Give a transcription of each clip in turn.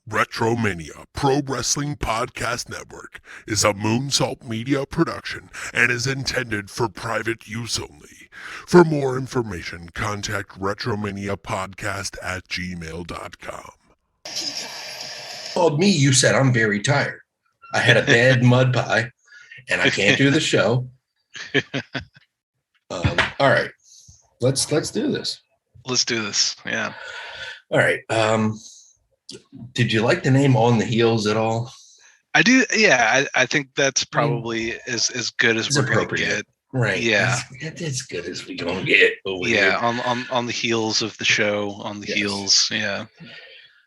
WretroMania Pro Wrestling Podcast Network is a Moonsault Media production and is intended for private use only. For more information, contact retromaniapodcast@gmail.com. Called me, you said I'm very tired. I had a bad mud pie and I can't do the show. All right, let's do this. Let's do this. Yeah. All right. Did you like the name On the Heels at all? I do. Yeah. I think that's probably as good as we're going to get. Right. Yeah. It's as good as we're going to get over here. On the heels of the show, on the heels. Yeah.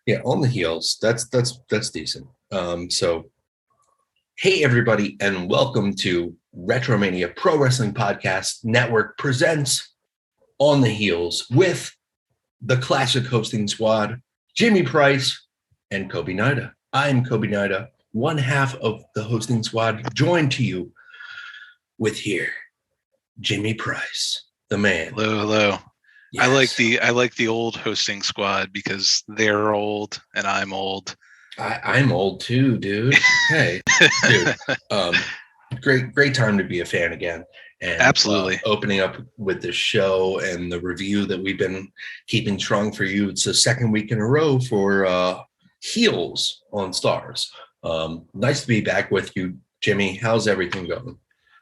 Yeah. On the heels. That's decent. So, hey, everybody, and welcome to WretroMania Pro Wrestling Podcast Network presents On the Heels with the classic hosting squad, Jimmy Price and Coby Nida. I'm Coby Nida, one half of the hosting squad, joined to you with here, Jimmy Price, the man. Hello. Yes. I like the old hosting squad because they're old and I'm old. I'm old too, dude. Hey, dude. Great time to be a fan again. And absolutely opening up with the show and the review that we've been keeping strong for you. It's the second week in a row for Heels on Stars. Nice to be back with you, Jimmy. How's everything going?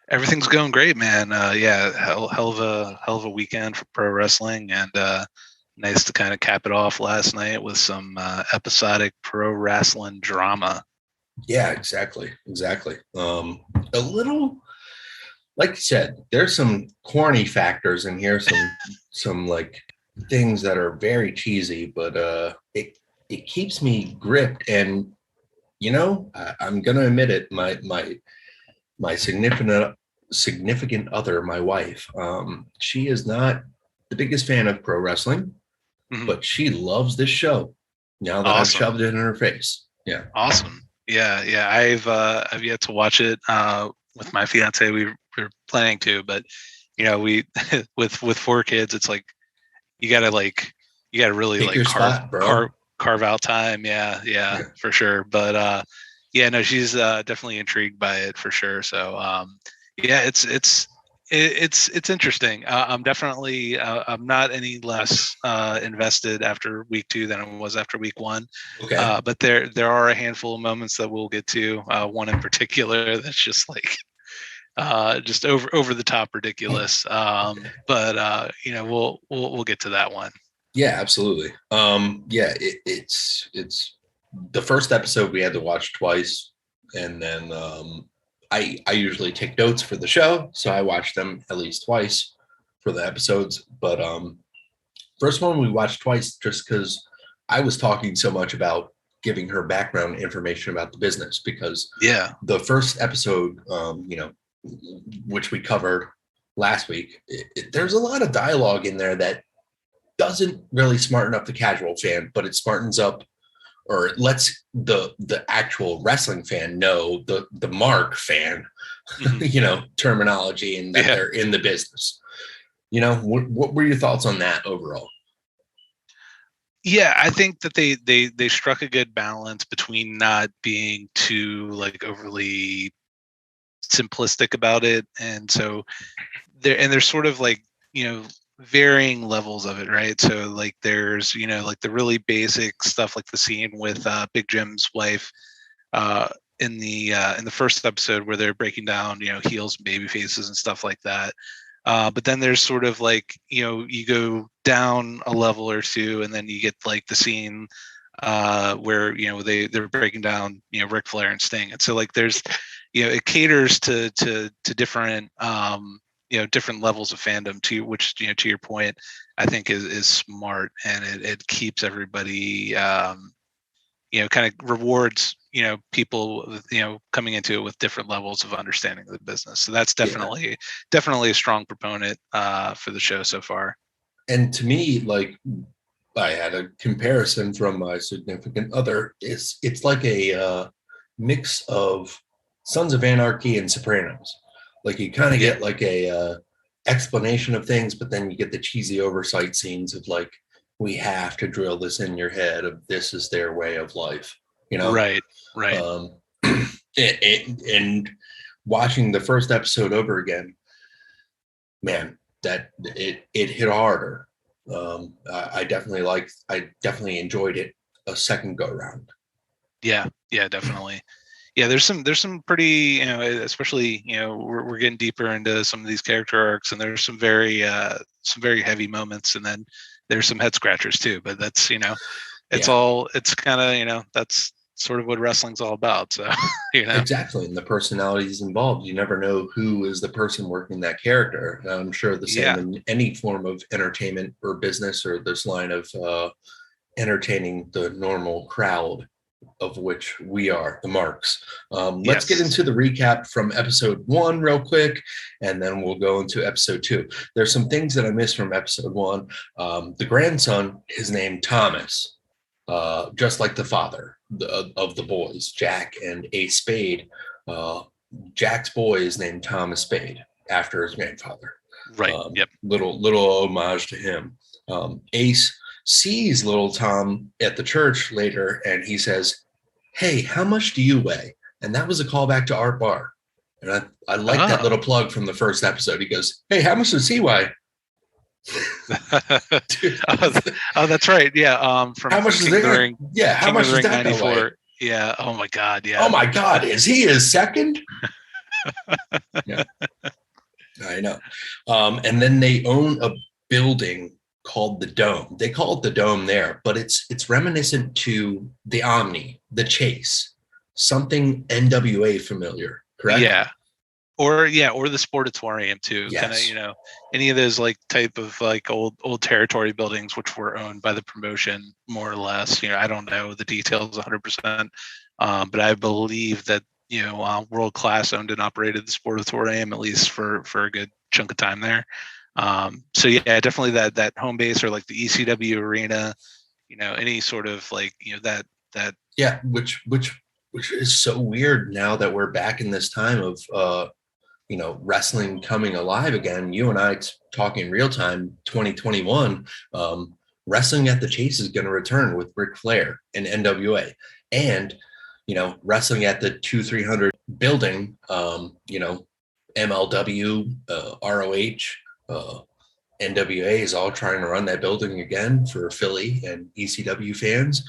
Everything's going great, man. Hell of a weekend for pro wrestling, and nice to kind of cap it off last night with some episodic pro wrestling drama. Yeah, exactly. A little, like you said, there's some corny factors in here, some like things that are very cheesy, but it keeps me gripped. And you know, I'm gonna admit it, my significant other, my wife, she is not the biggest fan of pro wrestling, but she loves this show now that I've shoved it in her face. Yeah. Awesome. Yeah. I've yet to watch it with my fiance. We're planning to, but you know, we with 4 kids, it's like you gotta really pick like carve out time. Yeah, for sure. But no, she's definitely intrigued by it for sure. So it's interesting. I'm definitely I'm not any less invested after week 2 than I was after week 1. Okay. But there are a handful of moments that we'll get to. One in particular that's just like just over the top ridiculous. But you know, we'll get to that one. Yeah, absolutely. It's the first episode we had to watch twice, and then I usually take notes for the show, so I watch them at least twice for the episodes. But first one we watched twice just because I was talking so much about giving her background information about the business, because the first episode, you know, which we covered last week, there's a lot of dialogue in there that doesn't really smarten up the casual fan, but it smartens up, or it lets the actual wrestling fan know the mark fan, you know, terminology, and that they're in the business. You know, what were your thoughts on that overall? Yeah, I think that they struck a good balance between not being too like overly simplistic about it, and so there's sort of like, you know, varying levels of it, right? So like there's, you know, like the really basic stuff, like the scene with Big Jim's wife in the first episode where they're breaking down, you know, heels and baby faces and stuff like that. But then there's sort of like, you know, you go down a level or two, and then you get like the scene where, you know, they're breaking down, you know, Ric Flair and Sting. And so like there's, you know, it caters to different you know, different levels of fandom, to which, you know, to your point, I think is smart, and it keeps everybody you know, kind of rewards, you know, people, you know, coming into it with different levels of understanding of the business. So that's definitely a strong proponent for the show so far. And to me, like, I had a comparison from my significant other. It's like a mix of Sons of Anarchy and Sopranos. Like, you kind of get like a explanation of things, but then you get the cheesy oversight scenes of like, we have to drill this in your head of this is their way of life. you know? Right. And watching the first episode over again, man, that it hit harder. I definitely enjoyed it a second go round. Yeah, definitely. Yeah, there's some pretty, especially, we're getting deeper into some of these character arcs, and there's some very heavy moments, and then there's some head scratchers too. But that's, it's kind of, that's sort of what wrestling's all about. So, Exactly. And the personalities involved, you never know who is the person working that character. And I'm sure the same in any form of entertainment or business, or this line of entertaining the normal crowd, of which we are the marks. Let's get into the recap from episode 1 real quick, and then we'll go into episode 2. There's some things that I missed from episode 1. The grandson is named Thomas, just like the father of the boys, Jack and Ace Spade. Jack's boy is named Thomas Spade after his grandfather. Right. Little homage to him. Ace sees little Tom at the church later, and he says, "Hey, how much do you weigh?" And that was a callback to Art Barr. And I like that little plug from the first episode. He goes, "Hey, how much does he weigh?" Oh, that's right. Yeah. From how much is there? Yeah, how much is that 94? Yeah. Oh my God. Yeah. Oh my God. Is he his second? Yeah. I know. And then they own a building called the Dome. They call it the Dome there, but it's reminiscent to the Omni, the Chase, something NWA familiar, correct? Yeah. Or the Sportatorium too. Yes. Kind of, any of those like type of like old territory buildings which were owned by the promotion more or less. I don't know the details 100%, but I believe that World Class owned and operated the Sportatorium at least for a good chunk of time there. So yeah, definitely that home base, or like the ECW arena, any sort of like that. Yeah, which is so weird now that we're back in this time of wrestling coming alive again. You and I talking real time, 2021. Wrestling at the Chase is going to return with Ric Flair and NWA, and wrestling at the 2300 building. MLW, ROH, NWA is all trying to run that building again for Philly and ECW fans.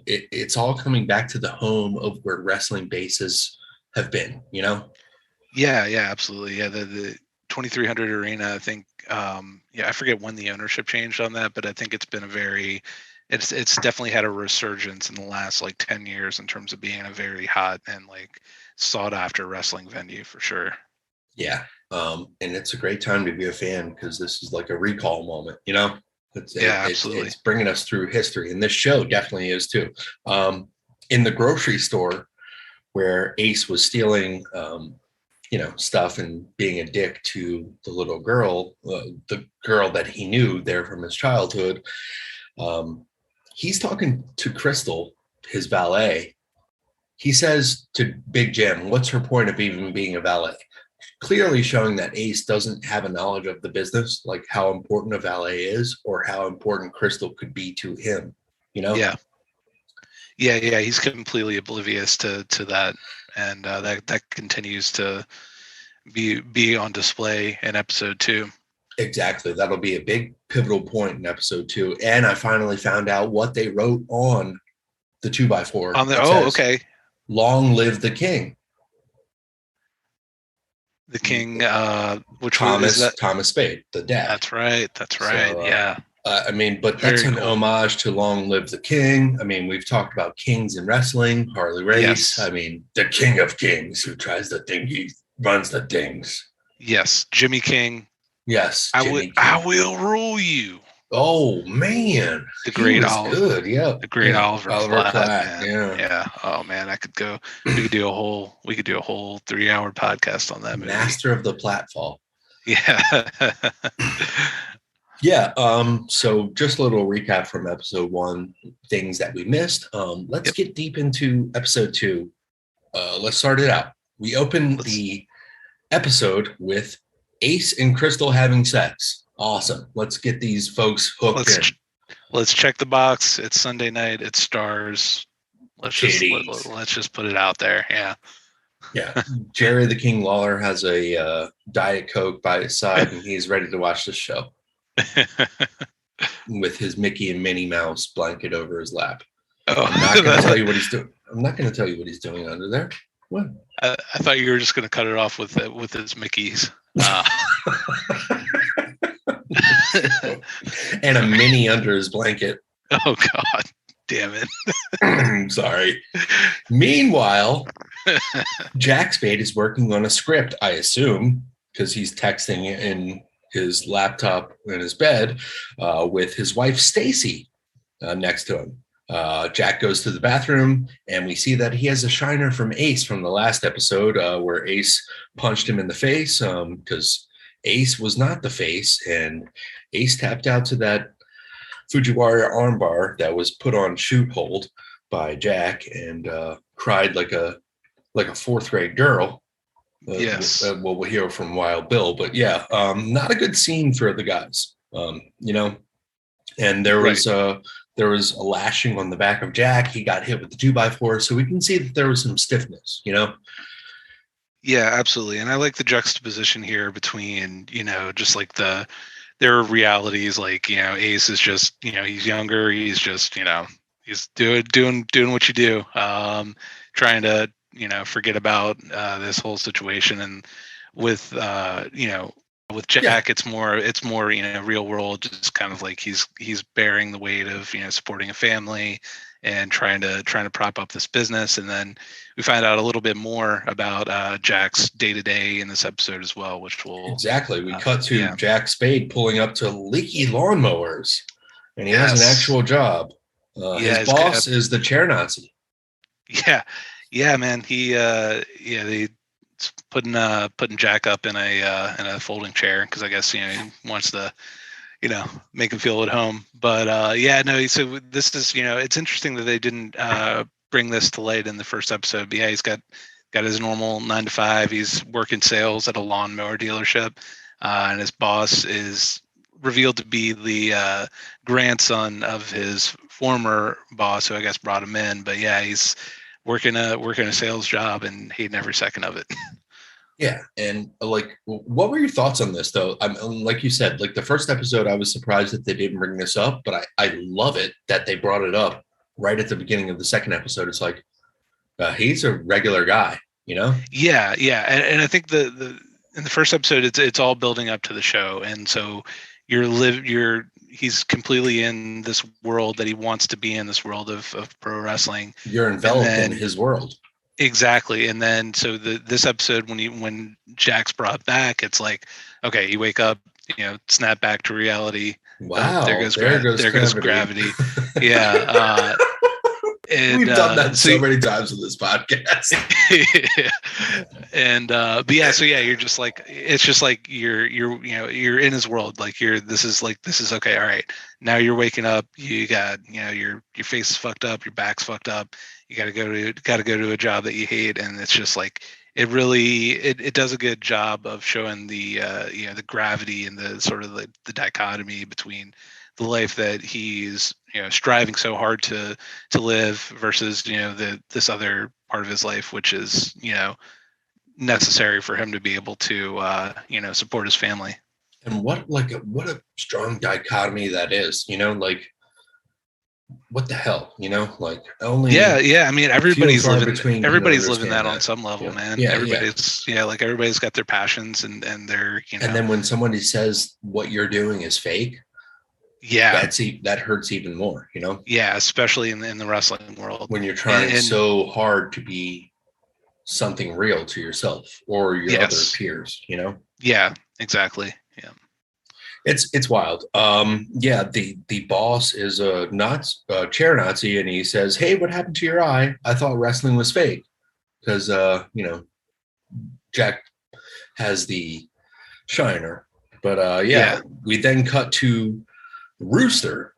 It's all coming back to the home of where wrestling bases have been, Yeah, absolutely. Yeah, the 2300 arena, I think, I forget when the ownership changed on that, but I think it's been it's definitely had a resurgence in the last like 10 years in terms of being a very hot and like sought after wrestling venue for sure. Yeah. And it's a great time to be a fan, because this is like a recall moment, absolutely. It's bringing us through history, and this show definitely is too. In the grocery store where Ace was stealing, stuff and being a dick to the little girl, the girl that he knew there from his childhood, he's talking to Crystal, his valet. He says to Big Jim, "What's her point of even being a valet?" Clearly showing that Ace doesn't have a knowledge of the business, like how important a valet is or how important Crystal could be to him, Yeah. He's completely oblivious to that. And that continues to be on display in episode 2. Exactly. That'll be a big pivotal point in episode 2. And I finally found out what they wrote on the 2x4. Okay. "Long live the king." The king, which Thomas Spade, the dad. That's right. So, yeah. But that's an homage to "Long Live the King." We've talked about kings in wrestling, Harley Race. Yes. The king of kings who tries the thing, he runs the things. Yes, Jimmy King. Yes, I will rule you. Oh man, the great Oliver. Good, yeah. The great Oliver Platt. Yeah. Oh man, we could do a whole 3-hour podcast on that movie. Master of the Platfall. Yeah. Yeah. So just a little recap from episode 1, things that we missed. Let's get deep into episode 2. Let's start it out. We open the episode with Ace and Crystal having sex. Awesome. Let's get these folks hooked in. Let's check the box. It's Sunday night. It stars. Let's Titties. let's just put it out there. Yeah. Yeah. Jerry the King Lawler has a Diet Coke by his side, and he's ready to watch this show with his Mickey and Minnie Mouse blanket over his lap. Oh, I'm not going to tell you what he's doing. I'm not going to tell you what he's doing under there. What? I thought you were just going to cut it off with his Mickey's. And a mini under his blanket. Oh God, damn it! Sorry. Meanwhile, Jack Spade is working on a script, I assume, because he's texting in his laptop in his bed with his wife Stacy next to him. Jack goes to the bathroom, and we see that he has a shiner from Ace from the last episode where Ace punched him in the face because Ace was not the face, and Ace tapped out to that Fujiwara armbar that was put on shoot hold by Jack and cried like a fourth grade girl. Yes. What we'll hear from Wild Bill, but yeah, not a good scene for the guys, and there was a lashing on the back of Jack. He got hit with the 2x4, so we can see that there was some stiffness, Yeah, absolutely. And I like the juxtaposition here between, just like there are realities like, Ace is just, he's younger. He's just, he's doing what you do, trying to, forget about this whole situation. And with, with Jack, it's more, real world, just kind of like he's bearing the weight of, supporting a family and trying to prop up this business. And then we find out a little bit more about Jack's day-to-day in this episode as well, which will exactly. We cut to Jack Spade pulling up to leaky lawnmowers, and he has an actual job. His boss is the chair Nazi. Yeah, man. They putting Jack up in a folding chair because I guess he wants to make him feel at home. But so this is it's interesting that they didn't bring this to light in the first episode. But yeah, he's got his normal 9 to 5. He's working sales at a lawnmower dealership, and his boss is revealed to be the grandson of his former boss, who I guess brought him in. But yeah, he's working a sales job and hating every second of it. Yeah, and what were your thoughts on this though? Like you said, like the first episode, I was surprised that they didn't bring this up, but I love it that they brought it up right at the beginning of the second episode. It's like he's a regular guy, Yeah, and I think in the first episode, it's all building up to the show, and so he's completely in this world that he wants to be in, this world of pro wrestling. You're enveloped in his world. Exactly. And then so this episode, when Jack's brought back, it's like, okay, you wake up, snap back to reality. Wow. There goes gravity. Yeah. We've done that so many times on this podcast. And but yeah, so yeah, you're just like, it's just like you're in his world. Like this is okay. All right. Now you're waking up. You got, your face is fucked up. Your back's fucked up. You got to go to a job that you hate. And it's just like, it really, it does a good job of showing the, the gravity and the sort of the dichotomy between the life that he's, striving so hard to live versus, this other part of his life, which is, necessary for him to be able to, support his family. And what a strong dichotomy that is, what the hell, only. Yeah. I mean, everybody's living that on some level, man. Yeah, everybody's got their passions and their, And then when somebody says what you're doing is fake, that hurts even more, Yeah, especially in the wrestling world when you're trying so hard to be something real to yourself or your other peers, Yeah, exactly. Yeah. It's wild. The boss is a chair Nazi, and he says, "Hey, what happened to your eye? I thought wrestling was fake." Because Jack has the shiner. But we then cut to Rooster,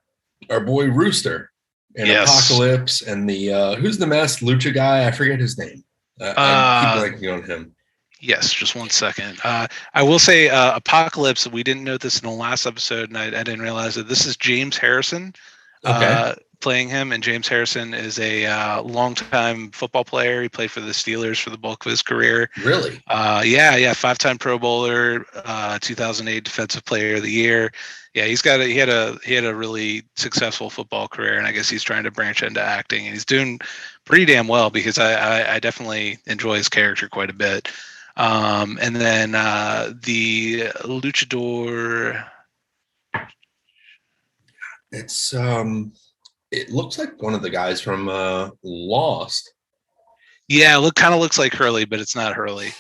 our boy Rooster, and Apocalypse, and the who's the masked lucha guy? I forget his name. I keep blanking on him. Yes, just 1 second. I will say Apocalypse, we didn't note this in the last episode, and I didn't realize that this is James Harrison. Okay. playing him, and James Harrison is a longtime football player. He played for the Steelers for the bulk of his career. Really? Yeah, 5-time Pro Bowler, 2008 Defensive Player of the Year. Yeah, he had a really successful football career, and I guess he's trying to branch into acting, and he's doing pretty damn well because I definitely enjoy his character quite a bit. And then the luchador. It looks like one of the guys from Lost. Yeah, kind of looks like Hurley, but it's not Hurley.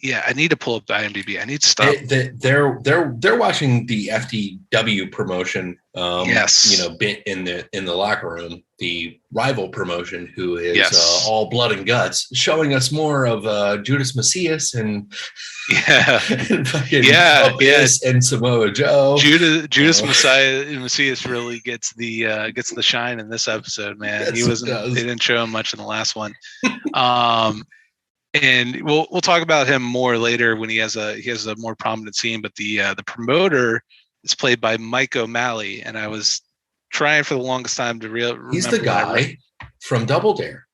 Yeah, I need to pull up the IMDb. I need to stop. They're watching the FTW promotion. Yes, bit in the locker room. The rival promotion, who is yes. all blood and guts, showing us more of Judas Macias and and fucking Abyss and Samoa Joe. Judas Macias really gets the shine in this episode, man. Yes, They didn't show him much in the last one. And we'll talk about him more later when he has a more prominent scene. But the promoter is played by Mike O'Malley, and I was trying for the longest time to remember. He's the guy from Double Dare,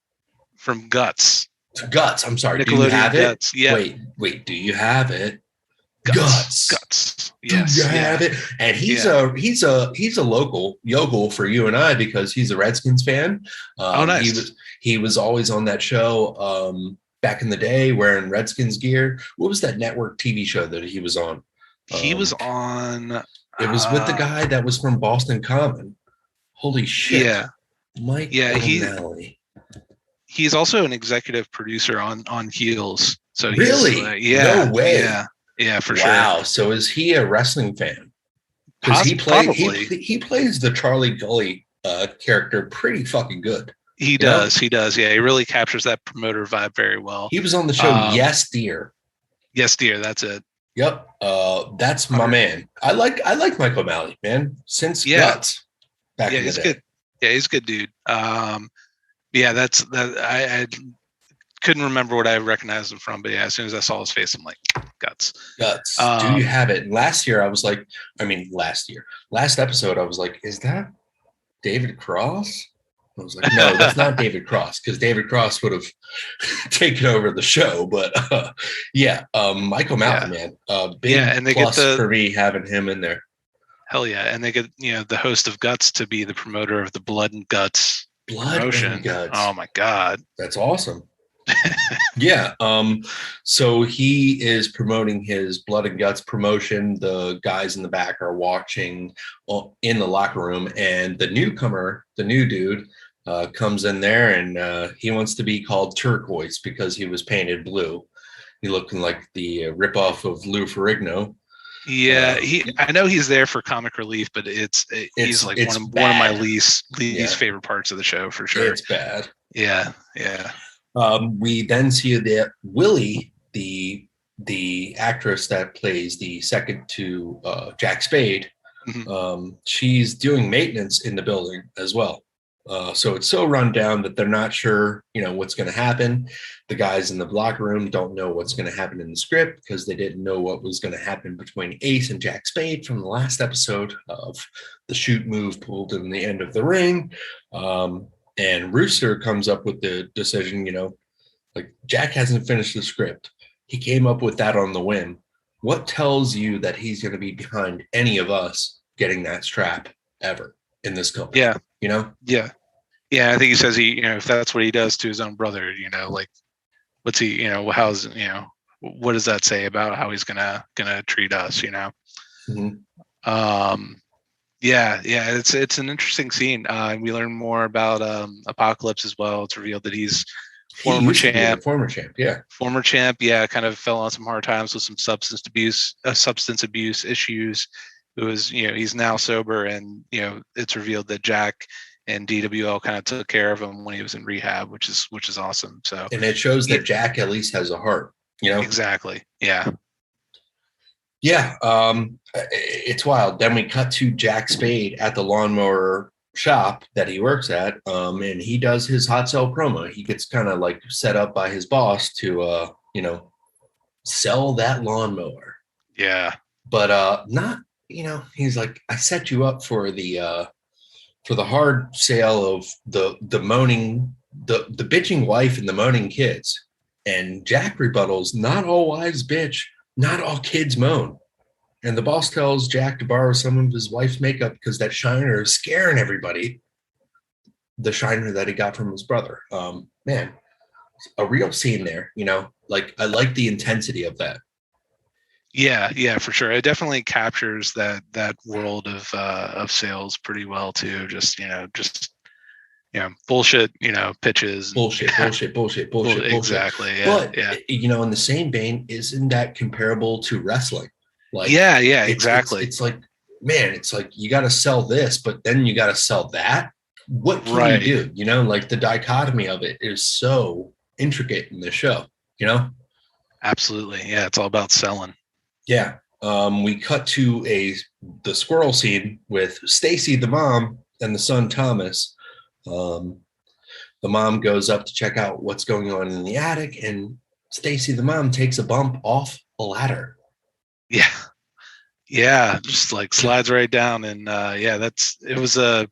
from Guts. Guts. I'm sorry. Do you have Guts. it? Yeah. Wait. Do you have it? Guts. Yes. Do you have it? And he's a local yokel for you and I because he's a Redskins fan. Oh, nice. He was always on that show. Back in the day, wearing Redskins gear. What was that network TV show that he was on? He was on. It was with the guy that was from Boston Common. Holy shit! Yeah, Mike O'Malley. He's also an executive producer on Heels. So really, no way. Yeah, for sure. Wow. So is he a wrestling fan? Because he plays the Charlie Gully character pretty fucking good. He does. Yeah, he really captures that promoter vibe very well. He was on the show Yes Dear. Yes Dear, that's it. Yep. That's my man. I like Mike O'Malley, man. Since Guts back in the day. Good. Yeah, he's a good dude. That's that. I couldn't remember what I recognized him from, but yeah, as soon as I saw his face, I'm like, Guts. Do you have it? Last episode, I was like, is that David Cross? I was like, no, that's not David Cross, because David Cross would have taken over the show. But Mike O'Malley, man, big and they plus get for me having him in there. Hell yeah, and they get the host of Guts to be the promoter of the Blood and Guts promotion. And Guts. Oh my god, that's awesome. Yeah. So he is promoting his Blood and Guts promotion. The guys in the back are watching in the locker room, and the newcomer, the new dude, comes in there, and he wants to be called Turquoise because he was painted blue. He looking like the ripoff of Lou Ferrigno. Yeah, I know he's there for comic relief, but he's like one of my least favorite parts of the show for sure. It's bad. Yeah. We then see that Willie, the actress that plays the second to Jack Spade, she's doing maintenance in the building as well. So it's so run down that they're not sure, what's going to happen. The guys in the locker room don't know what's going to happen in the script because they didn't know what was going to happen between Ace and Jack Spade from the last episode of the shoot move pulled in the end of the ring. And Rooster comes up with the decision, like Jack hasn't finished the script. He came up with that on the whim. What tells you that he's going to be behind any of us getting that strap ever in this company? Yeah. Yeah. I think he says if that's what he does to his own brother, like what's he, what does that say about how he's gonna treat us, Mm-hmm. It's an interesting scene. We learn more about Apocalypse as well. It's revealed that he's former champ, kind of fell on some hard times with some substance abuse issues. It was, he's now sober, and it's revealed that Jack and DWL kind of took care of him when he was in rehab, which is awesome. So, and it shows that Jack at least has a heart, Exactly. Yeah. Yeah. It's wild. Then we cut to Jack Spade at the lawnmower shop that he works at. And he does his hot sell promo. He gets kind of like set up by his boss to, sell that lawnmower. Yeah. But not, he's like, I set you up for the for the hard sale of the moaning, the bitching wife and the moaning kids. And Jack rebuttals, not all wives bitch, not all kids moan. And the boss tells Jack to borrow some of his wife's makeup because that shiner is scaring everybody. The shiner that he got from his brother. Man, a real scene there, you know, like I like the intensity of that. Yeah, for sure. It definitely captures that world of sales pretty well too. Just bullshit, pitches. Bullshit. Exactly. Yeah. But yeah. In the same vein, isn't that comparable to wrestling? Like, yeah, exactly. It's like, man, it's like you got to sell this, but then you got to sell that. What can Right. you do? Like the dichotomy of it is so intricate in the show. Absolutely. Yeah, it's all about selling. Yeah. We cut to the squirrel scene with Stacy, the mom, and the son Thomas. The mom goes up to check out what's going on in the attic, and Stacy, the mom, takes a bump off a ladder. Yeah, just like slides right down, and it was a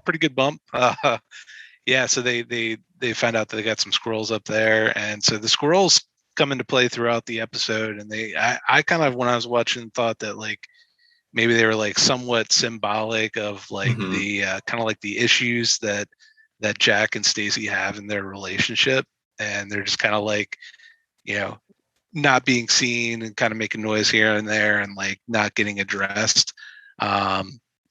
pretty good bump. So they find out that they got some squirrels up there, and so the squirrels come into play throughout the episode, and I kind of, when I was watching, thought that like maybe they were like somewhat symbolic of like the kind of like the issues that Jack and Stacy have in their relationship, and they're just kind of like, not being seen and kind of making noise here and there and like not getting addressed.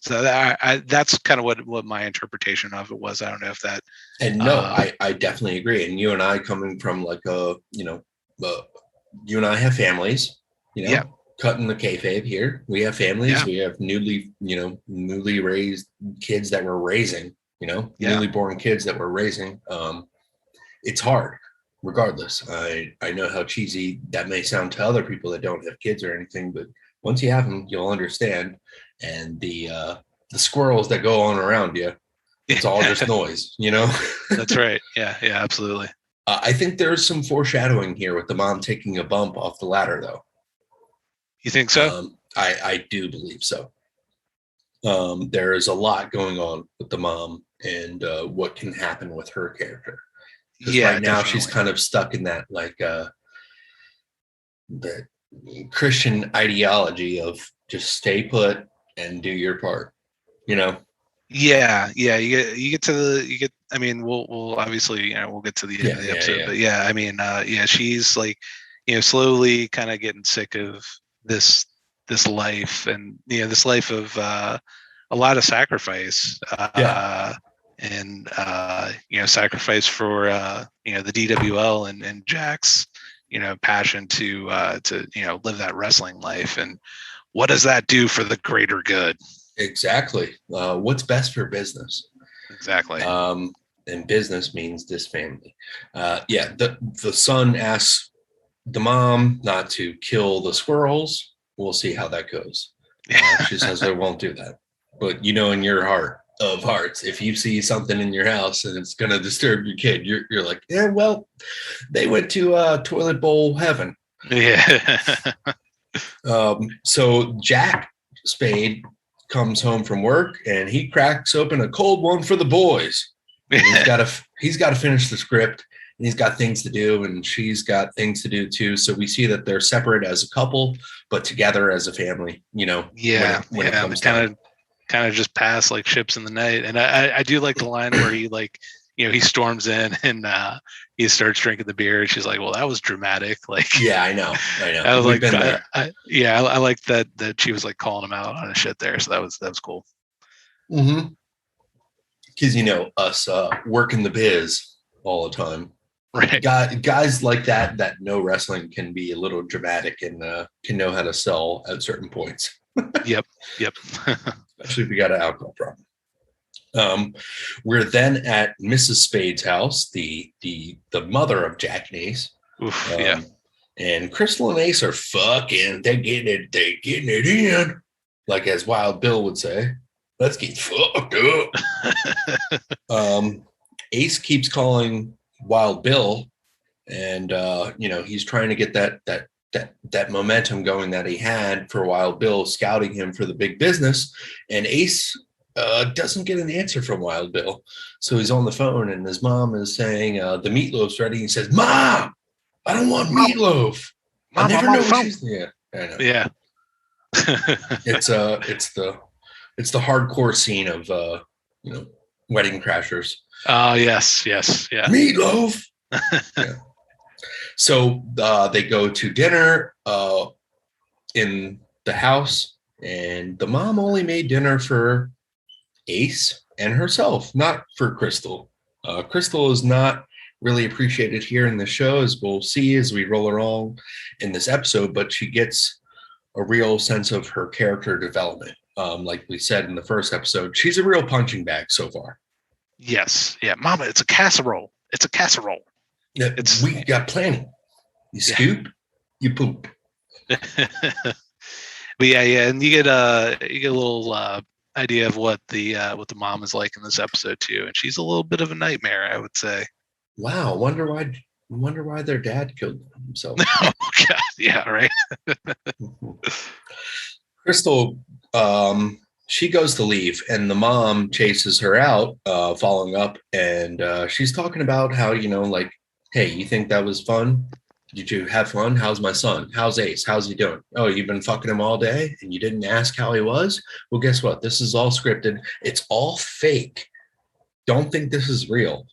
So that's kind of what my interpretation of it was. I don't know if that. And no, I definitely agree. And you and I, coming from like you and I have families, cutting the kayfabe here. We have families. Yeah. We have newly raised kids that we're raising, newly born kids that we're raising. It's hard. Regardless, I know how cheesy that may sound to other people that don't have kids or anything, but once you have them, you'll understand. And the squirrels that go on around you, it's all just noise, That's right. Yeah, absolutely. I think there's some foreshadowing here with the mom taking a bump off the ladder, though. You think so? I do believe so. There is a lot going on with the mom and what can happen with her character. Because right now she's kind of stuck in that like the Christian ideology of just stay put and do your part, Yeah. I mean, we'll obviously, we'll get to the end of the episode, but she's like, slowly kind of getting sick of this life, and this life of a lot of sacrifice. And sacrifice for the DWL and Jack's passion to live that wrestling life, and what does that do for the greater good? Exactly. What's best for business? Exactly. And business means this family. The son asks the mom not to kill the squirrels. We'll see how that goes. She says I won't do that, but in your heart of hearts, if you see something in your house and it's going to disturb your kid, you're like, yeah, well, they went to toilet bowl heaven. Yeah. So Jack Spade comes home from work and he cracks open a cold one for the boys. And he's got to finish the script, and he's got things to do, and she's got things to do too. So we see that they're separate as a couple, but together as a family. When it comes kind of just pass like ships in the night. And I do like the line where he like, he storms in and he starts drinking the beer, and she's like, well, that was dramatic. Like, yeah, I know. I was like, I like that she was like calling him out on his shit there. So that was cool. Mm-hmm. Because us working the biz all the time, right? Guys like that know wrestling can be a little dramatic and can know how to sell at certain points. Yep. Especially if we got an alcohol problem. We're then at Mrs. Spade's house, the mother of Jack and Ace. Oof, And Crystal and Ace are fucking. They're getting it in, like as Wild Bill would say. Let's get fucked up. Ace keeps calling Wild Bill, and he's trying to get that momentum going that he had for Wild Bill, scouting him for the big business. And Ace doesn't get an answer from Wild Bill. So he's on the phone and his mom is saying, the meatloaf's ready. He says, Mom, I don't want meatloaf. I Mom, never I'm on know the what phone. she's. Yeah, I know. Yeah. It's the hardcore scene of Wedding Crashers. Oh, yes, yeah. Meatloaf. Yeah. So they go to dinner in the house, and the mom only made dinner for Ace and herself, not for Crystal. Crystal is not really appreciated here in the show, as we'll see as we roll along in this episode, but she gets a real sense of her character development. Like we said in the first episode, she's a real punching bag so far. Yes. Yeah. Mama, it's a casserole. It's a casserole. We got planning. You scoop, you poop. But yeah, and you get a little idea of what the mom is like in this episode too, and she's a little bit of a nightmare, I would say. Wow, wonder why their dad killed himself. Oh God, yeah, right. Crystal, she goes to leave, and the mom chases her out, following up, and she's talking about how, like, hey, you think that was fun? Did you have fun? How's my son? How's Ace? How's he doing? Oh, you've been fucking him all day and you didn't ask how he was? Well, guess what? This is all scripted. It's all fake. Don't think this is real.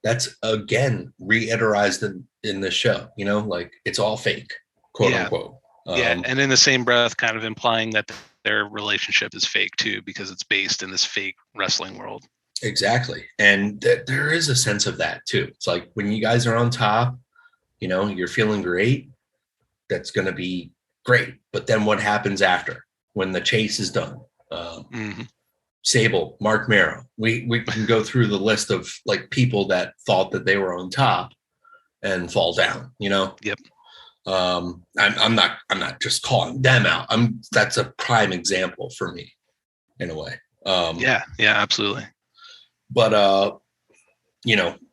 That's, again, reiterized in this show, like it's all fake, quote unquote. Yeah, and in the same breath, kind of implying that their relationship is fake too, because it's based in this fake wrestling world. Exactly. And there is a sense of that too. It's like when you guys are on top, you're feeling great, that's going to be great. But then what happens after, when the chase is done? Sable, Mark Marrow. We can go through the list of like people that thought that they were on top and fall down, Yep. I'm not just calling them out. That's a prime example for me in a way. Yeah, absolutely. But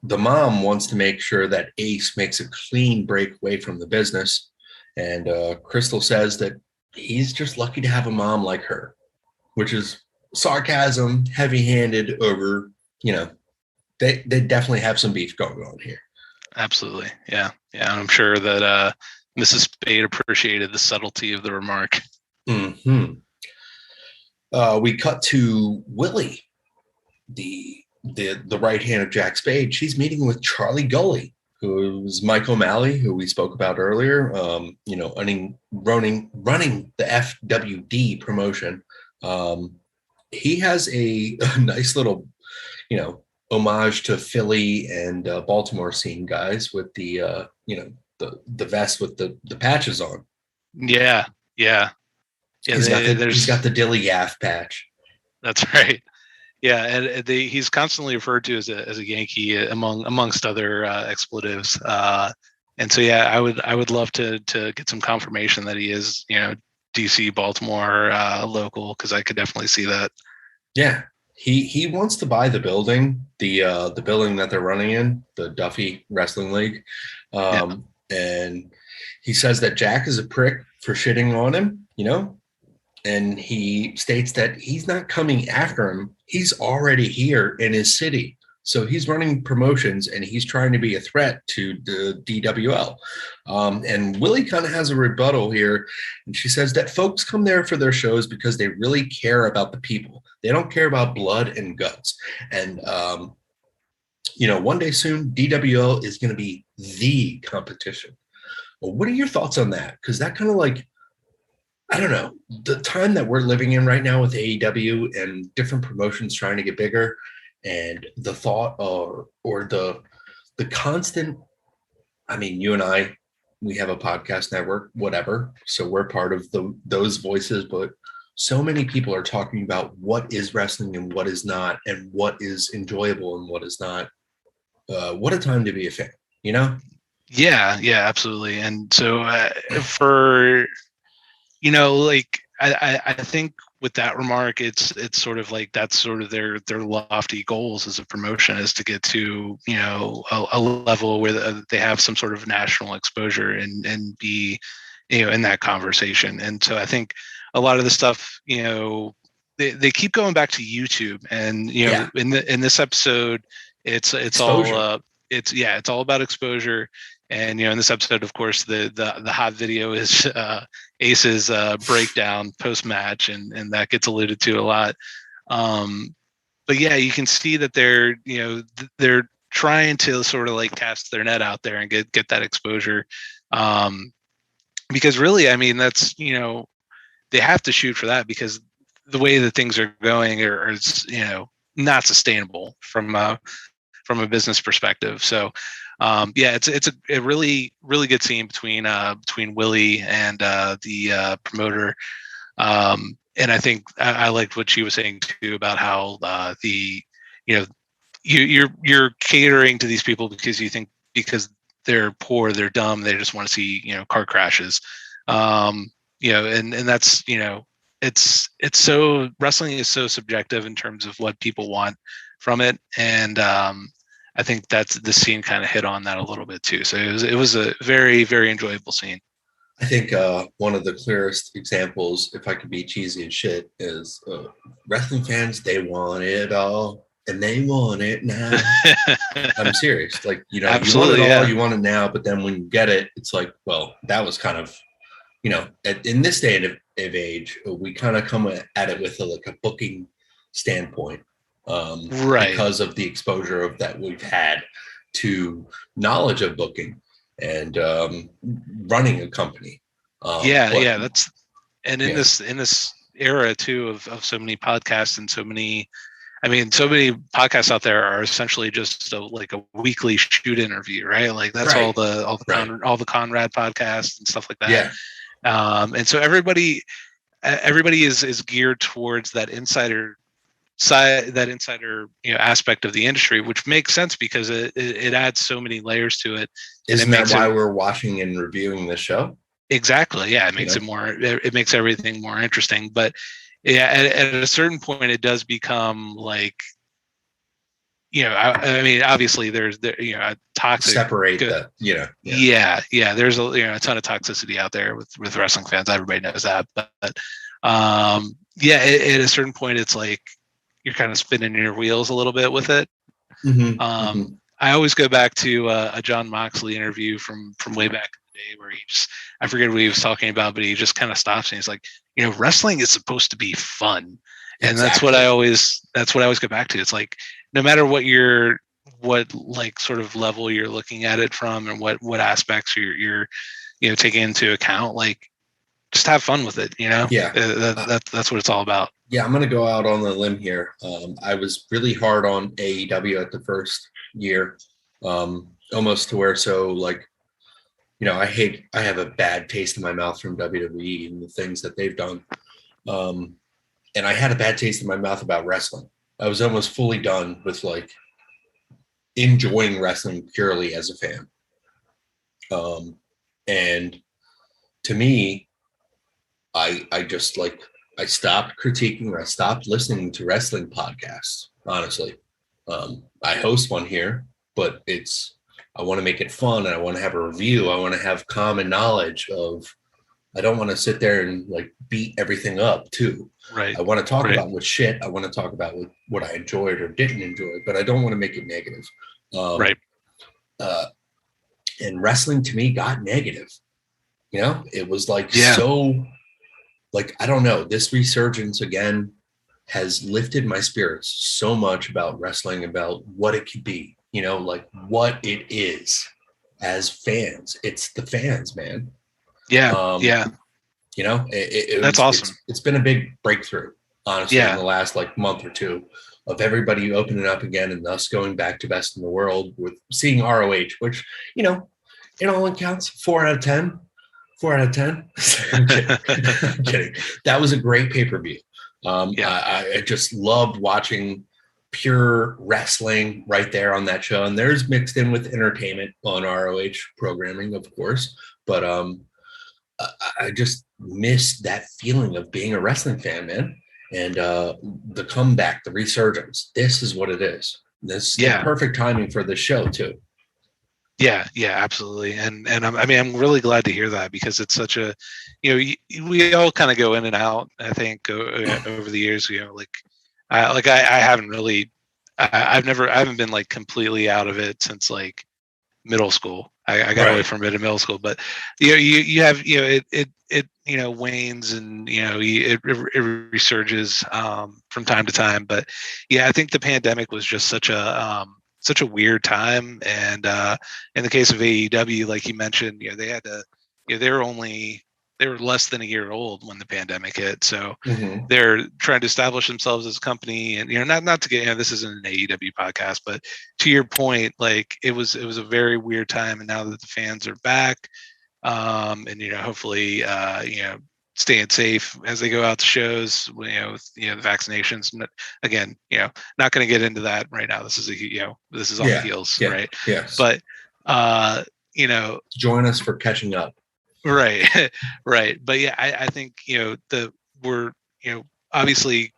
the mom wants to make sure that Ace makes a clean break away from the business. And Crystal says that he's just lucky to have a mom like her, which is sarcasm, heavy-handed over, they definitely have some beef going on here. Absolutely. Yeah. And I'm sure that Mrs. Spade appreciated the subtlety of the remark. Mm-hmm. We cut to Willie, the right hand of Jack Spade. She's meeting with Charlie Gully, who is Mike O'Malley, who we spoke about earlier, running the FWD promotion. He has a nice little, homage to Philly and Baltimore scene, guys, with the vest with the patches on. Yeah. He's got the Dilly Gaff patch. That's right. Yeah, and he's constantly referred to as a Yankee amongst other expletives. And so yeah, I would love to get some confirmation that he is DC Baltimore local, because I could definitely see that. Yeah, he wants to buy the building, the building that they're running in, the Duffy Wrestling League, and he says that Jack is a prick for shitting on him, and he states that he's not coming after him. He's already here in his city. So he's running promotions and he's trying to be a threat to the DWL. And Willie kind of has a rebuttal here. And she says that folks come there for their shows because they really care about the people. They don't care about blood and guts. And, one day soon, DWL is going to be the competition. Well, what are your thoughts on that? Because that kind of like, I don't know, the time that we're living in right now with AEW and different promotions trying to get bigger, and the thought or the constant, I mean, you and I, we have a podcast network, whatever. So we're part of those voices, but so many people are talking about what is wrestling and what is not, and what is enjoyable and what is not. What a time to be a fan, Yeah, absolutely. And so for, like, I think with that remark, it's sort of like that's sort of their lofty goals as a promotion, is to get to a level where they have some sort of national exposure and be in that conversation. And so I think a lot of the stuff they keep going back to YouTube, and in this episode, it's Exposure. all it's all about exposure. And in this episode, of course, the hot video is Ace's breakdown post match, and that gets alluded to a lot. But yeah, you can see that they're trying to sort of like cast their net out there and get that exposure. Because really, I mean, that's they have to shoot for that, because the way that things are going are not sustainable from a business perspective. So it's a really good scene between Willie and the promoter. And I think I liked what she was saying too about how you're catering to these people because they're poor, they're dumb, they just want to see car crashes. And that's it's so, wrestling is so subjective in terms of what people want from it, and I think that's the scene kind of hit on that a little bit too. So it was a very, very enjoyable scene. I think one of the clearest examples, if I could be cheesy as shit, is wrestling fans. They want it all, and they want it now. I'm serious. Like, Absolutely, you want it all, you want it now, but then when you get it, it's like, well, that was kind of, in this day of age, we kind of come at it with a booking standpoint, right? Because of the exposure of that we've had to knowledge of booking and running a company. That's, and in this era too of so many podcasts and so many podcasts out there are essentially just a weekly shoot interview, right? Like that's right. all the Conrad podcasts and stuff like that. Yeah. And so everybody is geared towards that insider side, that insider aspect of the industry, which makes sense because it adds so many layers to it. Isn't that why we're watching and reviewing the show? Exactly. Yeah, it makes it makes everything more interesting. But yeah, at a certain point, it does become like, I mean, obviously there's a toxic separate that. Yeah. There's a ton of toxicity out there with wrestling fans. Everybody knows that. But at a certain point, it's like you're kind of spinning your wheels a little bit with it. Mm-hmm. I always go back to a John Moxley interview from way back in the day where I forget what he was talking about, but he just kind of stops and he's like, wrestling is supposed to be fun. And exactly. that's what I always go back to. It's like, no matter what sort of level you're looking at it from and what aspects you're taking into account, like just have fun with it, Yeah. That's what it's all about. Yeah, I'm going to go out on the limb here. I was really hard on AEW at the first year, almost to where I have a bad taste in my mouth from WWE and the things that they've done. And I had a bad taste in my mouth about wrestling. I was almost fully done with enjoying wrestling purely as a fan. And to me, I just I stopped critiquing, or I stopped listening to wrestling podcasts, honestly. I host one here, but I want to make it fun, and I want to have a review. I want to have common knowledge of, I don't want to sit there and beat everything up too. Right. I want to talk about what shit. I want to talk about what I enjoyed or didn't enjoy, but I don't want to make it negative. Right. And wrestling to me got negative. It was so, I don't know, this resurgence again has lifted my spirits so much about wrestling, about what it could be, what it is as fans. It's the fans, man. Yeah. That's awesome. It's been a big breakthrough, honestly, in the last month or two, of everybody opening up again and us going back to best in the world with seeing ROH, which, it all counts 4 out of 10. 4 out of 10. I'm kidding. That was a great pay-per-view. I just loved watching pure wrestling right there on that show. And there's mixed in with entertainment on ROH programming, of course. But I just missed that feeling of being a wrestling fan, man. And the comeback, the resurgence, this is what it is. This is the perfect timing for the show, too. Yeah, absolutely. And I'm really glad to hear that, because it's such a, we all kind of go in and out. I think over the years, I haven't really, I haven't been like completely out of it since like middle school. I got away from it in middle school, but you have it wanes, and it resurges from time to time. But yeah, I think the pandemic was just such a weird time. And in the case of AEW, like you mentioned, they had to, they were less than a year old when the pandemic hit. So they're trying to establish themselves as a company. And, not to get, this isn't an AEW podcast, but to your point, like it was a very weird time. And now that the fans are back, and, hopefully, staying safe as they go out to shows, with the vaccinations. Again, not going to get into that right now. This is this is on the heels, right? Yes. But join us for catching up. Right. Right. But yeah, I think we're obviously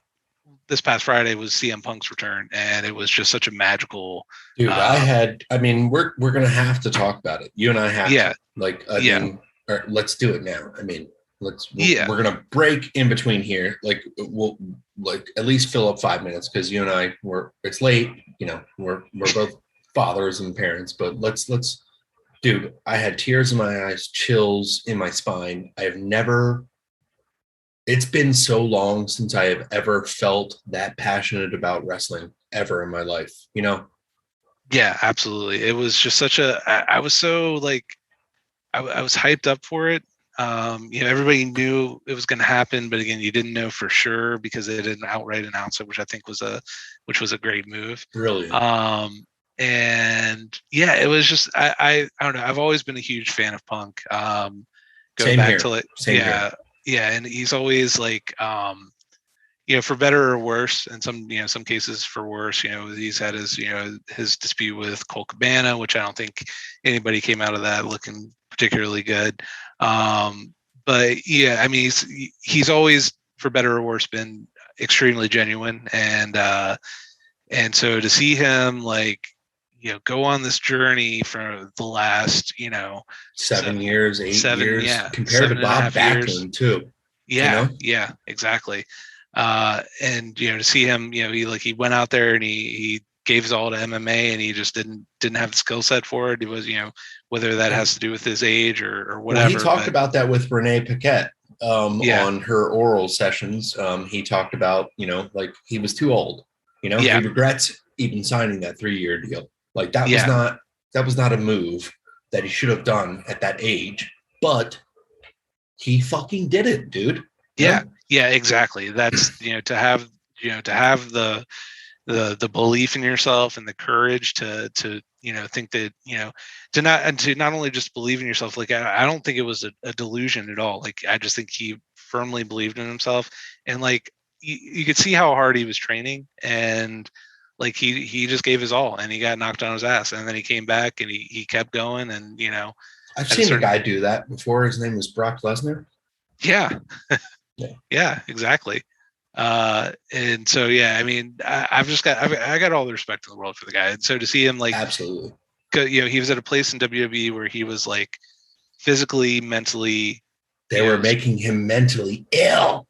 this past Friday was CM Punk's return, and it was just such a magical. Dude, we're gonna have to talk about it. You and I have to. Like, mean, let's do it now. I mean, we're gonna break in between here. Like, we'll at least fill up 5 minutes, because you and I it's late. We're both fathers and parents, but let's. Dude, I had tears in my eyes, chills in my spine. It's been so long since I have ever felt that passionate about wrestling ever in my life, Yeah, absolutely. It was just I was so like, I was hyped up for it. Everybody knew it was going to happen, but again, you didn't know for sure because they didn't outright announce it, which I think was a great move. Brilliant. And yeah, it was just, I don't know. I've always been a huge fan of Punk. Going Same back here. to like, Same here. Yeah. And he's always like, for better or worse, in some cases for worse, he's had his dispute with Cole Cabana, which I don't think anybody came out of that looking particularly good. But yeah, I mean, he's always, for better or worse, been extremely genuine. And so to see him like, go on this journey for the last, 7 years, 8 years, compared to Bob Backlund too. Yeah, exactly. And to see him, he went out there and he gave his all to MMA, and he just didn't have the skill set for it. It was, whether that has to do with his age or whatever. Well, he talked about that with Renee Paquette on her oral sessions. He talked about, like he was too old. He regrets even signing that 3-year deal. Like that was not a move that he should have done at that age, but he fucking did it, dude. Yeah, exactly. That's to have the belief in yourself and the courage to think that to not only just believe in yourself. Like I don't think it was a delusion at all. Like I just think he firmly believed in himself, and like you could see how hard he was training, and like he just gave his all, and he got knocked on his ass, and then he came back and he kept going, and I've seen a guy do that before. His name was Brock Lesnar. Yeah. Yeah, exactly. And so yeah, I mean, I got all the respect in the world for the guy, and so to see him like absolutely, he was at a place in WWE where he was like physically, mentally, they were making him mentally ill,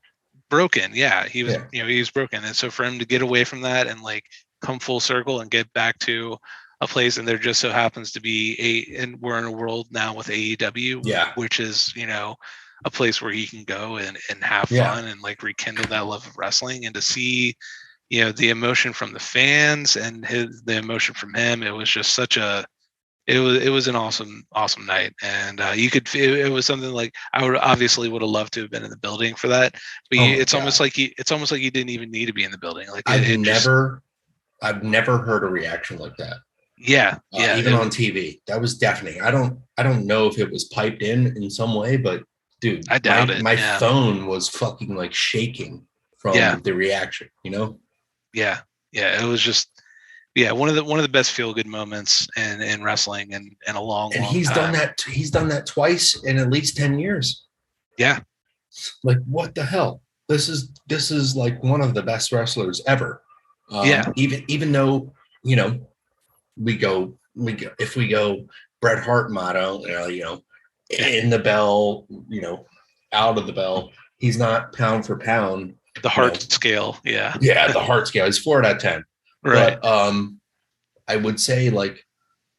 broken. Yeah, he was he was broken, and so for him to get away from that and like come full circle and get back to a place, and there just so happens to be and we're in a world now with AEW, which is a place where he can go and have fun and like rekindle that love of wrestling, and to see the emotion from the fans and the emotion from him, it was just it was an awesome night. And it was something like I would have loved to have been in the building for that, but it's almost like you didn't even need to be in the building. Like I've never heard a reaction like that. Even on TV, that was deafening. I don't know if it was piped in some way, but dude, I doubt it. My phone was fucking like shaking from the reaction, Yeah. It was just, one of the best feel good moments in wrestling in a long time. He's done that twice in at least 10 years. Yeah. Like what the hell? This is like one of the best wrestlers ever. Even though, if we go Bret Hart motto, in the bell, out of the bell. He's not pound for pound. The heart scale. Yeah. Yeah, the heart scale. He's 4 out of 10. Right. But I would say like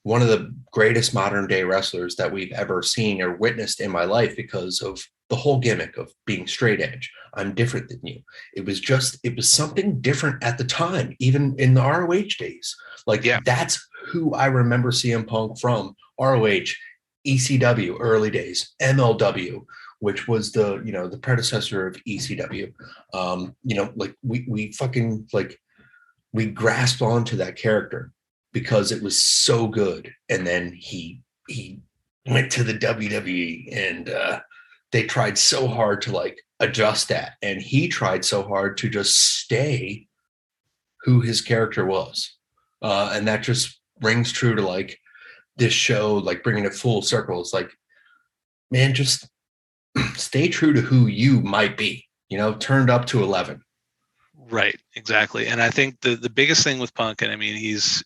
one of the greatest modern day wrestlers that we've ever seen or witnessed in my life, because of the whole gimmick of being straight edge. I'm different than you. It was something different at the time, even in the ROH days. Like, that's who I remember CM Punk from. ROH, ECW, early days, MLW, which was the predecessor of ECW. Like we fucking like, we grasped onto that character because it was so good. And then he went to the WWE, and they tried so hard to like adjust that. And he tried so hard to just stay who his character was. And that just rings true to like this show, like bringing it full circle. It's like, man, just stay true to who you might be, turned up to 11. Right, exactly. And I think the biggest thing with Punk, and I mean, he's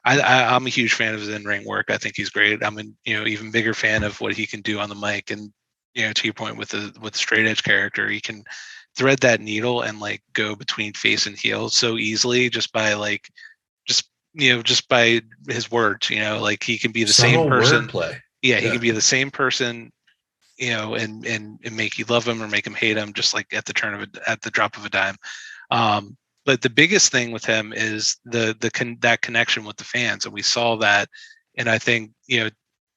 I'm a huge fan of his in-ring work. I think he's great. I'm an even bigger fan of what he can do on the mic. And to your point with the straight edge character, he can thread that needle and like go between face and heel so easily just by like just by his words. Like he can be the same person. Wordplay. Yeah, he can be the same person. And make you love him or make him hate him, just like at the drop of a dime. But the biggest thing with him is that connection with the fans, and we saw that. And I think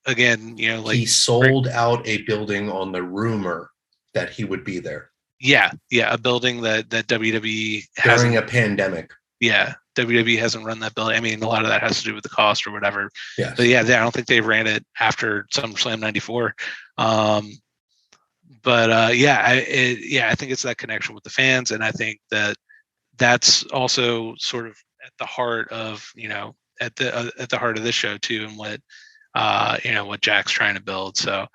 again, like he sold out a building on the rumor that he would be there. Yeah, a building that WWE during a pandemic. Yeah, WWE hasn't run that building. I mean, a lot of that has to do with the cost or whatever. Yes. But yeah, I don't think they ran it after SummerSlam '94. I think it's that connection with the fans, and I think that's also sort of at the heart of at the heart of this show too, and what what Jack's trying to build. So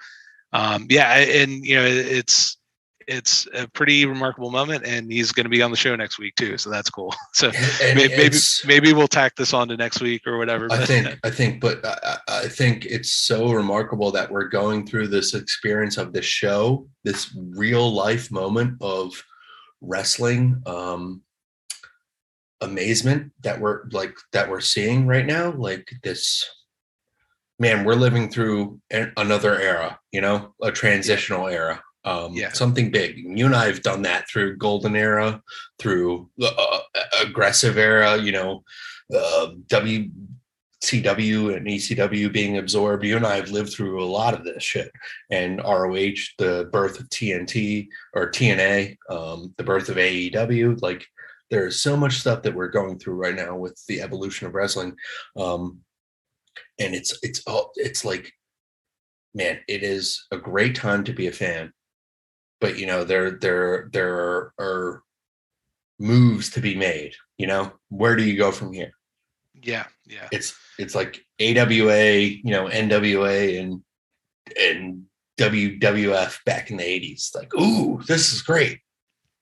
it's a pretty remarkable moment, and he's going to be on the show next week too, so that's cool. So maybe we'll tack this on to next week or whatever. I think it's so remarkable that we're going through this experience of this show, this real life moment of wrestling amazement that we're seeing right now. Like this, man, we're living through another era, a transitional era. Something big. You and I have done that through golden era, through the aggressive era, WCW and ECW being absorbed. You and I have lived through a lot of this shit. And ROH, the birth of TNT or TNA, the birth of AEW. Like, there's so much stuff that we're going through right now with the evolution of wrestling. And it's like, man, it is a great time to be a fan. But there are moves to be made. Where do you go from here? Yeah. It's like AWA, NWA, and WWF back in the 80s. Like, ooh, this is great.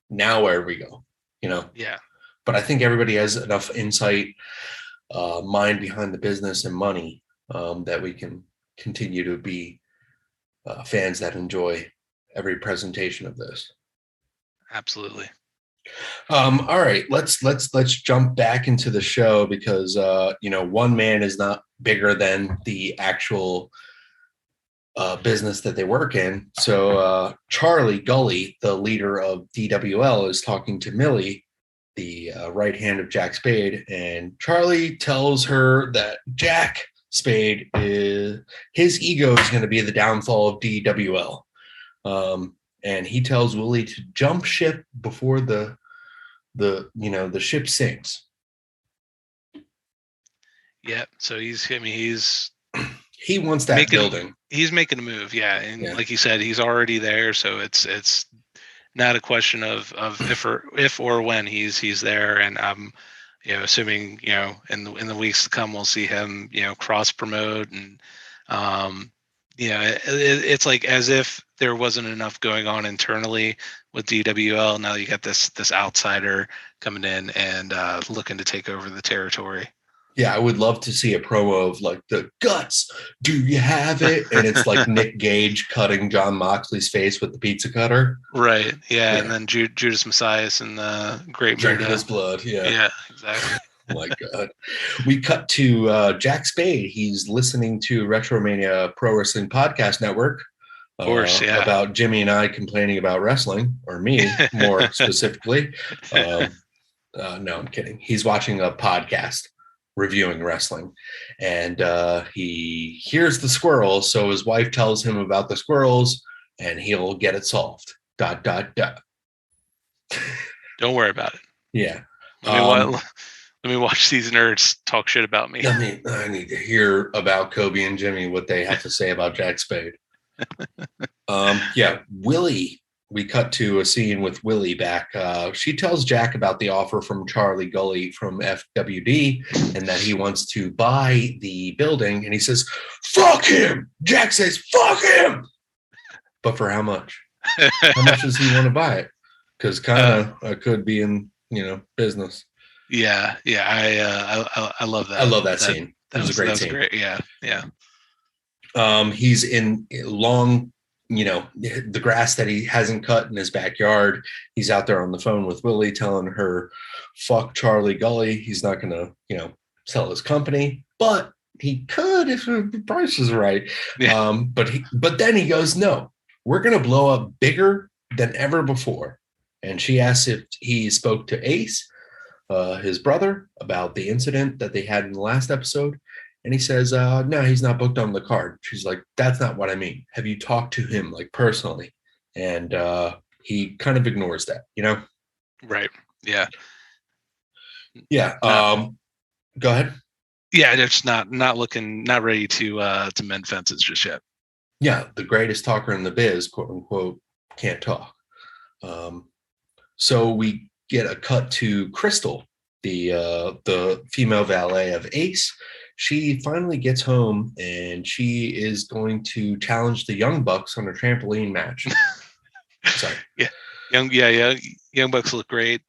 Now where do we go? Yeah. But I think everybody has enough insight, mind behind the business and money, that we can continue to be fans that enjoy every presentation of this. Absolutely. All right, let's jump back into the show, because one man is not bigger than the actual business that they work in. So Charlie Gully, the leader of DWL, is talking to Millie, the right hand of Jack Spade, and Charlie tells her that Jack Spade his ego is going to be the downfall of DWL. And he tells Willie to jump ship before the ship sinks. Yeah. So he wants that building. He's making a move. Yeah. And like you said, he's already there. So it's not a question of if or when he's there. And I'm, assuming, in the weeks to come, we'll see him, cross promote, and, it's like as if there wasn't enough going on internally with DWL. Now you got this outsider coming in and looking to take over the territory. Yeah, I would love to see a promo of like the guts. Do you have it? And it's like Nick Gage cutting John Moxley's face with the pizza cutter. Right. Yeah. And then Judas Messias and the Great Drinking Muta. his blood. Yeah. Yeah, exactly. Oh my God. We cut to Jack Spade. He's listening to RetroMania Pro Wrestling Podcast Network. Of course, yeah. About Jimmy and I complaining about wrestling, or me more specifically. No, I'm kidding. He's watching a podcast reviewing wrestling, and he hears the squirrels. So his wife tells him about the squirrels, and he'll get it solved. ... Don't worry about it. Yeah. Let me watch these nerds talk shit about me. I need to hear about Coby and Jimmy, what they have to say about Jack Spade. Willie, we cut to a scene with Willie back. She tells Jack about the offer from Charlie Gully from FWD and that he wants to buy the building. And he says, fuck him. Jack says, fuck him. But for how much? How much does he want to buy it? Because kind of could be in, business. Yeah. I love that. I love that scene. That was a great scene. Great. Yeah. He's in long, the grass that he hasn't cut in his backyard. He's out there on the phone with Willie telling her, fuck Charlie Gully. He's not going to, sell his company, but he could if the price is right. Yeah. But then he goes, no, we're going to blow up bigger than ever before. And she asks if he spoke to Ace, his brother, about the incident that they had in the last episode. And he says, no, he's not booked on the card. She's like, that's not what I mean. Have you talked to him, like, personally? And he kind of ignores that, Right. Yeah. Yeah. Go ahead. Yeah, it's not ready to mend fences just yet. Yeah, the greatest talker in the biz, quote unquote, can't talk. So we get a cut to Crystal, the female valet of Ace. She finally gets home and she is going to challenge the Young Bucks on a trampoline match. Sorry. Yeah. Young Bucks look great.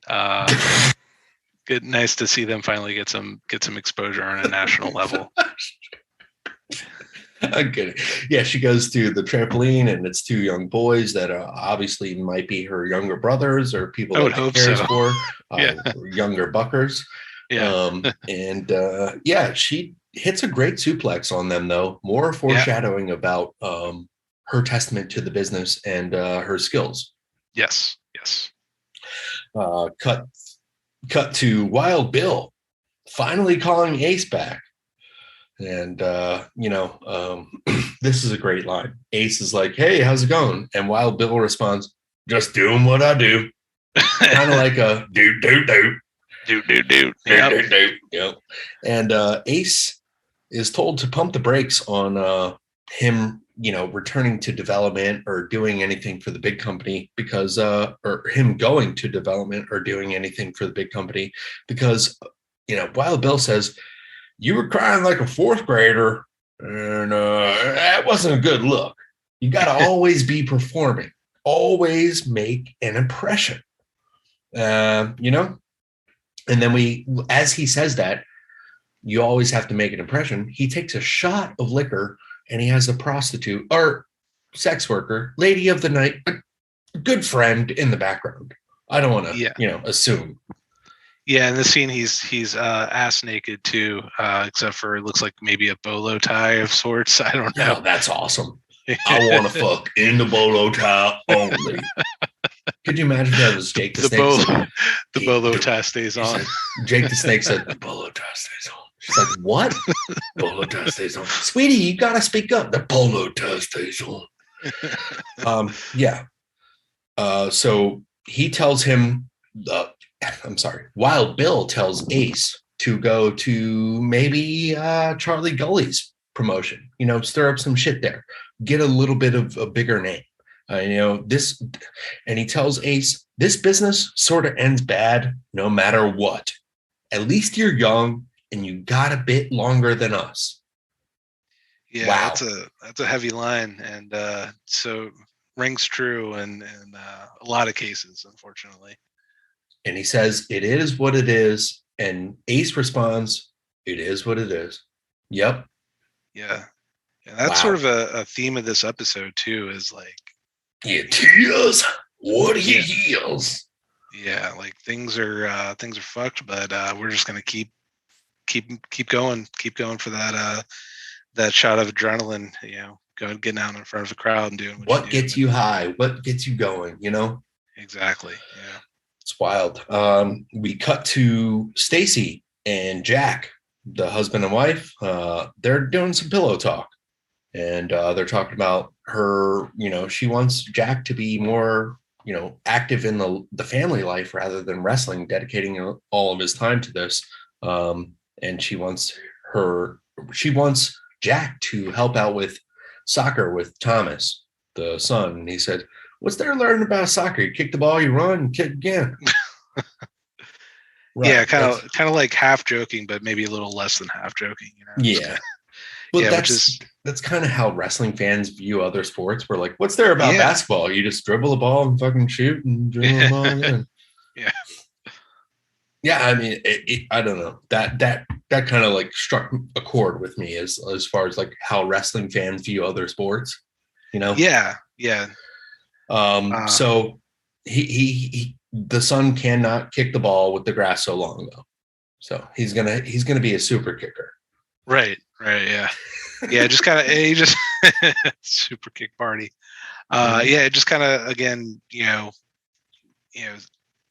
Good, nice to see them finally get some exposure on a national level. I'm kidding. Yeah, she goes to the trampoline and it's two young boys that obviously might be her younger brothers or people that she cares for, younger buckers. Yeah. She hits a great suplex on them, though. More foreshadowing about her testament to the business and her skills. Yes. Cut to Wild Bill finally calling Ace back. And, this is a great line. Ace is like, hey, how's it going? And Wild Bill responds, just doing what I do. Kind of like a do. Yep. And Ace is told to pump the brakes on him, returning to development or doing anything for the big company because, or him going to development or doing anything for the big company because, Wild Bill says, you were crying like a fourth grader and that wasn't a good look. You got to always be performing, always make an impression, And then as he says that, you always have to make an impression. He takes a shot of liquor and he has a prostitute or sex worker, lady of the night, a good friend in the background. I don't want to, assume. Yeah, in this scene, he's ass naked too, except for it looks like maybe a bolo tie of sorts. I don't know. Oh, that's awesome. I want to fuck in the bolo tie only. Could you imagine if that was Jake the Snake? The bolo tie stays on. Jake the Snake said, the bolo tie stays on. She's like, what? Bolo tie stays on. Sweetie, you got to speak up. The bolo tie stays on. So he tells him, Wild Bill tells Ace to go to maybe Charlie Gully's promotion, stir up some shit there, get a little bit of a bigger name. This, and he tells Ace, this business sort of ends bad no matter what. At least you're young and you got a bit longer than us. Yeah, wow. That's a heavy line, and so rings true in a lot of cases, unfortunately. And he says, it is what it is. And Ace responds, It is what it is. Yep. Yeah. And that's Wow. sort of a theme of this episode too, is like, It is what it Yeah. is. yeah, like things are fucked, but we're just gonna keep going for that shot of adrenaline, getting out in front of a crowd and doing What you do. gets you high? What gets you going? Exactly. Yeah. It's wild. We cut to Stacy and Jack, the husband and wife. They're doing some pillow talk, and they're talking about her. She wants Jack to be more, active in the family life rather than wrestling, dedicating all of his time to this. And she wants Jack to help out with soccer with Thomas, the son. And he said, "What's there learning about soccer? You kick the ball, you run, and kick again." Right. Yeah, kind of like half joking, but maybe a little less than half joking. Yeah. Well, yeah, that's kind of how wrestling fans view other sports. We're like, what's there about Yeah. basketball? You just dribble the ball and fucking shoot and dribble the ball again. Yeah. Yeah, I mean, I don't know. That kind of like struck a chord with me as far as like how wrestling fans view other sports. Yeah. Yeah. So he the son cannot kick the ball with the grass so long though. So he's gonna be a super kicker. Right. Yeah. Yeah. Just kind of he just super kick party. Yeah. Just kind of again,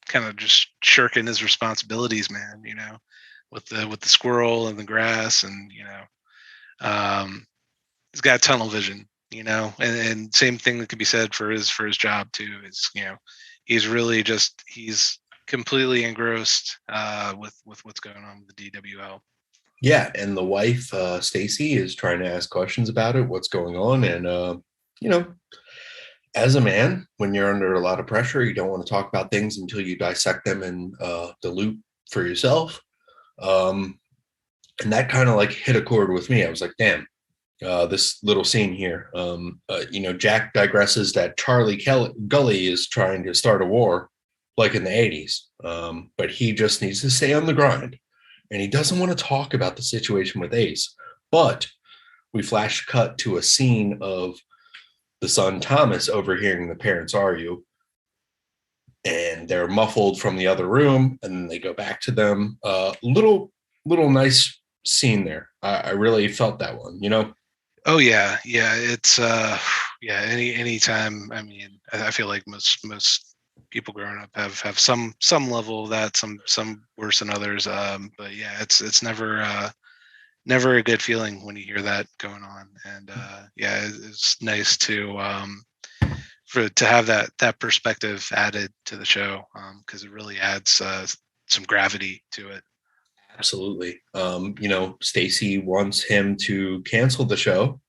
kind of just shirking his responsibilities, man. With the squirrel and the grass, and he's got tunnel vision. And same thing that could be said for his job too. Is he's completely engrossed with what's going on with the DWL. Yeah, and the wife, Stacy, is trying to ask questions about it, what's going on, and as a man, when you're under a lot of pressure, you don't want to talk about things until you dissect them and dilute for yourself. And that kind of like hit a chord with me. I was like, damn, this little scene here. Jack digresses that Charlie Gully is trying to start a war like in the 80s, but he just needs to stay on the grind. And he doesn't want to talk about the situation with Ace. But we flash cut to a scene of the son Thomas overhearing the parents argue, and they're muffled from the other room, and then they go back to them. Little nice scene there. I really felt that one. Oh yeah. It's anytime. I mean, I feel like most people growing up have some level of that, some worse than others. But yeah, it's never a good feeling when you hear that going on. And yeah, it's nice to have that perspective added to the show, because it really adds some gravity to it. Absolutely. Stacy wants him to cancel the show,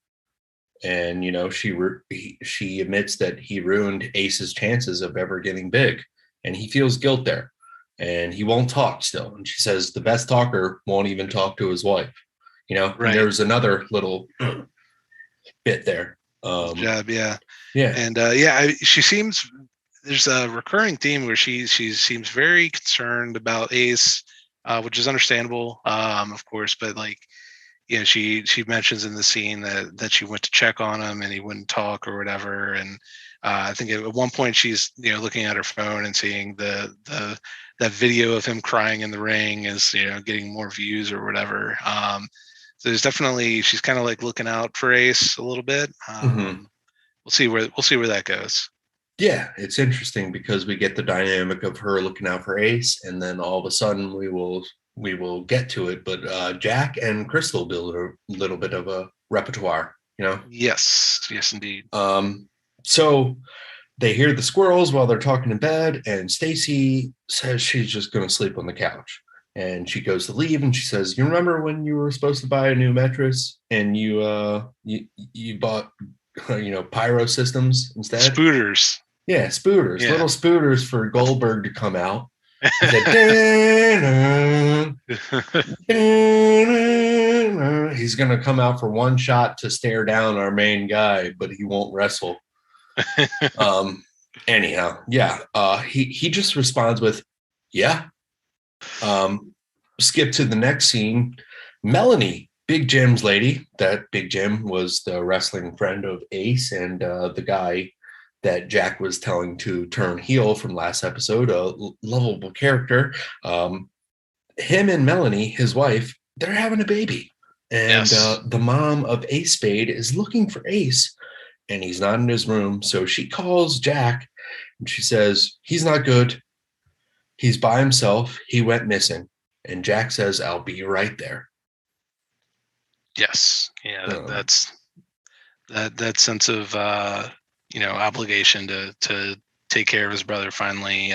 and she admits that he ruined Ace's chances of ever getting big, and he feels guilt there, and he won't talk still. And she says the best talker won't even talk to his wife. Right. And there's another little bit there. Job, yeah. And she seems, there's a recurring theme where she seems very concerned about Ace, which is understandable, of course, but like, she mentions in the scene that she went to check on him and he wouldn't talk or whatever. And I think at one point she's looking at her phone and seeing that video of him crying in the ring is getting more views or whatever. So there's definitely, she's kind of like looking out for Ace a little bit. We'll see where that goes. Yeah, it's interesting because we get the dynamic of her looking out for Ace, and then all of a sudden we will get to it. But Jack and Crystal build a little bit of a repertoire, Yes, indeed. So they hear the squirrels while they're talking in bed, and Stacy says she's just going to sleep on the couch. And she goes to leave, and she says, "You remember when you were supposed to buy a new mattress and you bought pyro systems instead? Spooters." Yeah, spooters, Yeah. little spooters for Goldberg to come out. He said, he's going to come out for one shot to stare down our main guy, but he won't wrestle. Anyhow, yeah. He just responds with, "Yeah." Skip to the next scene. Melanie, Big Jim's lady. That Big Jim was the wrestling friend of Ace and the guy that Jack was telling to turn heel from last episode, a lovable character. Him and Melanie, his wife, they're having a baby. And Yes. the mom of Ace Spade is looking for Ace, and he's not in his room. So she calls Jack, and she says, he's not good. He's by himself. He went missing. And Jack says, I'll be right there. Yes. Yeah. That's that sense of obligation to take care of his brother finally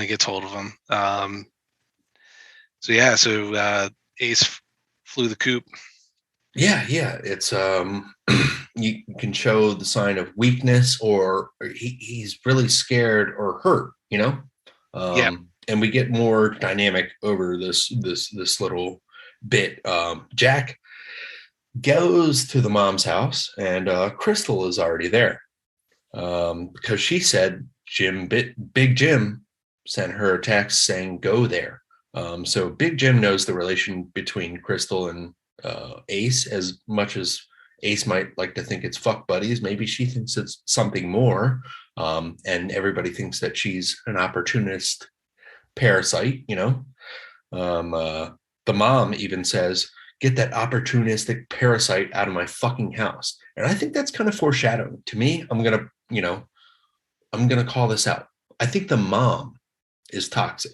gets hold of him. So Ace flew the coop. Yeah. It's you can show the sign of weakness, or he's really scared or hurt, Yeah. And we get more dynamic over this little bit. Jack goes to the mom's house, and Crystal is already there, because she said Big Jim sent her a text saying go there. So Big Jim knows the relation between Crystal and Ace as much as Ace might like to think it's fuck buddies. Maybe she thinks it's something more, and everybody thinks that she's an opportunist parasite. The mom even says, get that opportunistic parasite out of my fucking house. And I think that's kind of foreshadowing to me. I'm going to call this out. I think the mom is toxic.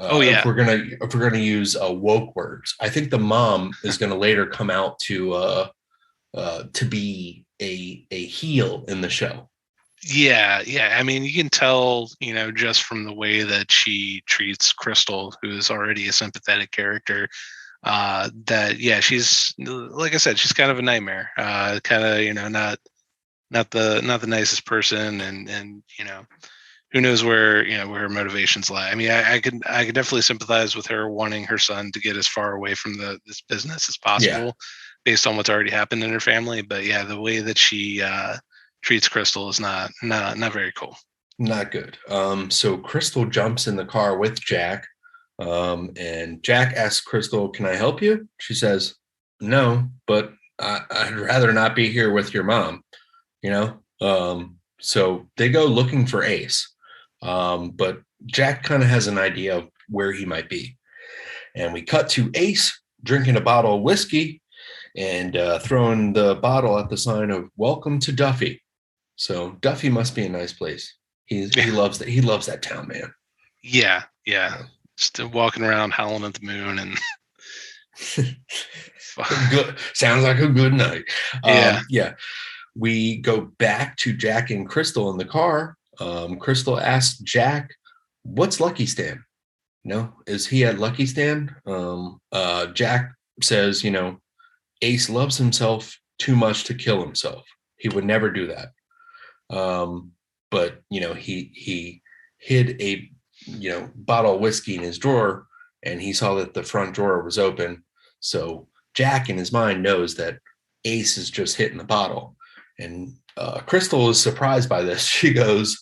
If we're going to use woke words, I think the mom is going to later come out to be a heel in the show. Yeah. I mean, you can tell, just from the way that she treats Crystal, who's already a sympathetic character, that she's, like I said, she's kind of a nightmare. Kind of, not the nicest person, and who knows where where her motivations lie. I mean, I could definitely sympathize with her wanting her son to get as far away from this business as possible, based on what's already happened in her family. But yeah, the way that she treats Crystal is not very cool. Not good. So Crystal jumps in the car with Jack, and Jack asks Crystal, "Can I help you?" She says, "No, but I'd rather not be here with your mom." So they go looking for Ace, but Jack kind of has an idea of where he might be, and we cut to Ace drinking a bottle of whiskey and throwing the bottle at the sign of "Welcome to Duffy." So Duffy must be a nice place. He loves that. He loves that town, man. Yeah. Just walking around howling at the moon and good. Sounds like a good night. Yeah. We go back to Jack and Crystal in the car. Crystal asks Jack, "What's Lucky Stan? Is he at Lucky Stan?" Jack says, Ace loves himself too much to kill himself. He would never do that. But he hid a bottle of whiskey in his drawer, and he saw that the front drawer was open. So Jack in his mind knows that Ace is just hitting the bottle. And Crystal is surprised by this. She goes,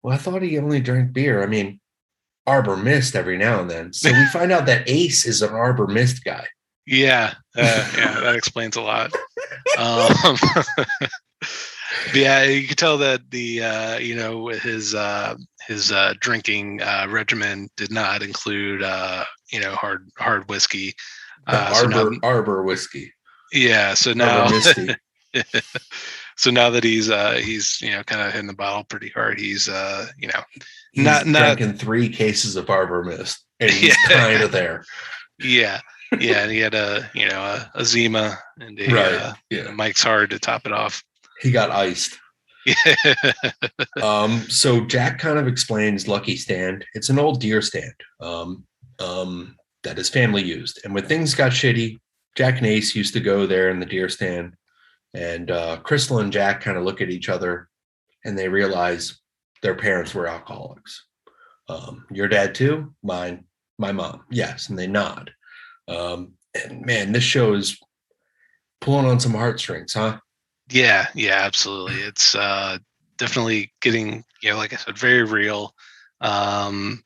"Well, I thought he only drank beer. I mean, Arbor Mist every now and then." So we find out that Ace is an Arbor Mist guy. Yeah, that explains a lot. But yeah, you can tell that the his drinking regimen did not include hard whiskey. Arbor whiskey. Yeah, so now Arbor Misty. So now that he's kind of hitting the bottle pretty hard, he's he's drinking 3 cases of Arbor Mist, and he's kind of there. Yeah, and he had a Zima and a Mike's Hard to top it off. He got iced. Yeah. So Jack kind of explains Lucky Stand. It's an old deer stand that his family used, and when things got shitty, Jack and Ace used to go there in the deer stand. And Crystal and Jack kind of look at each other, and they realize their parents were alcoholics. Your dad too? Mine, my mom. Yes, and they nod. And man, this show is pulling on some heartstrings, huh? Yeah, absolutely. It's definitely getting, like I said, very real. And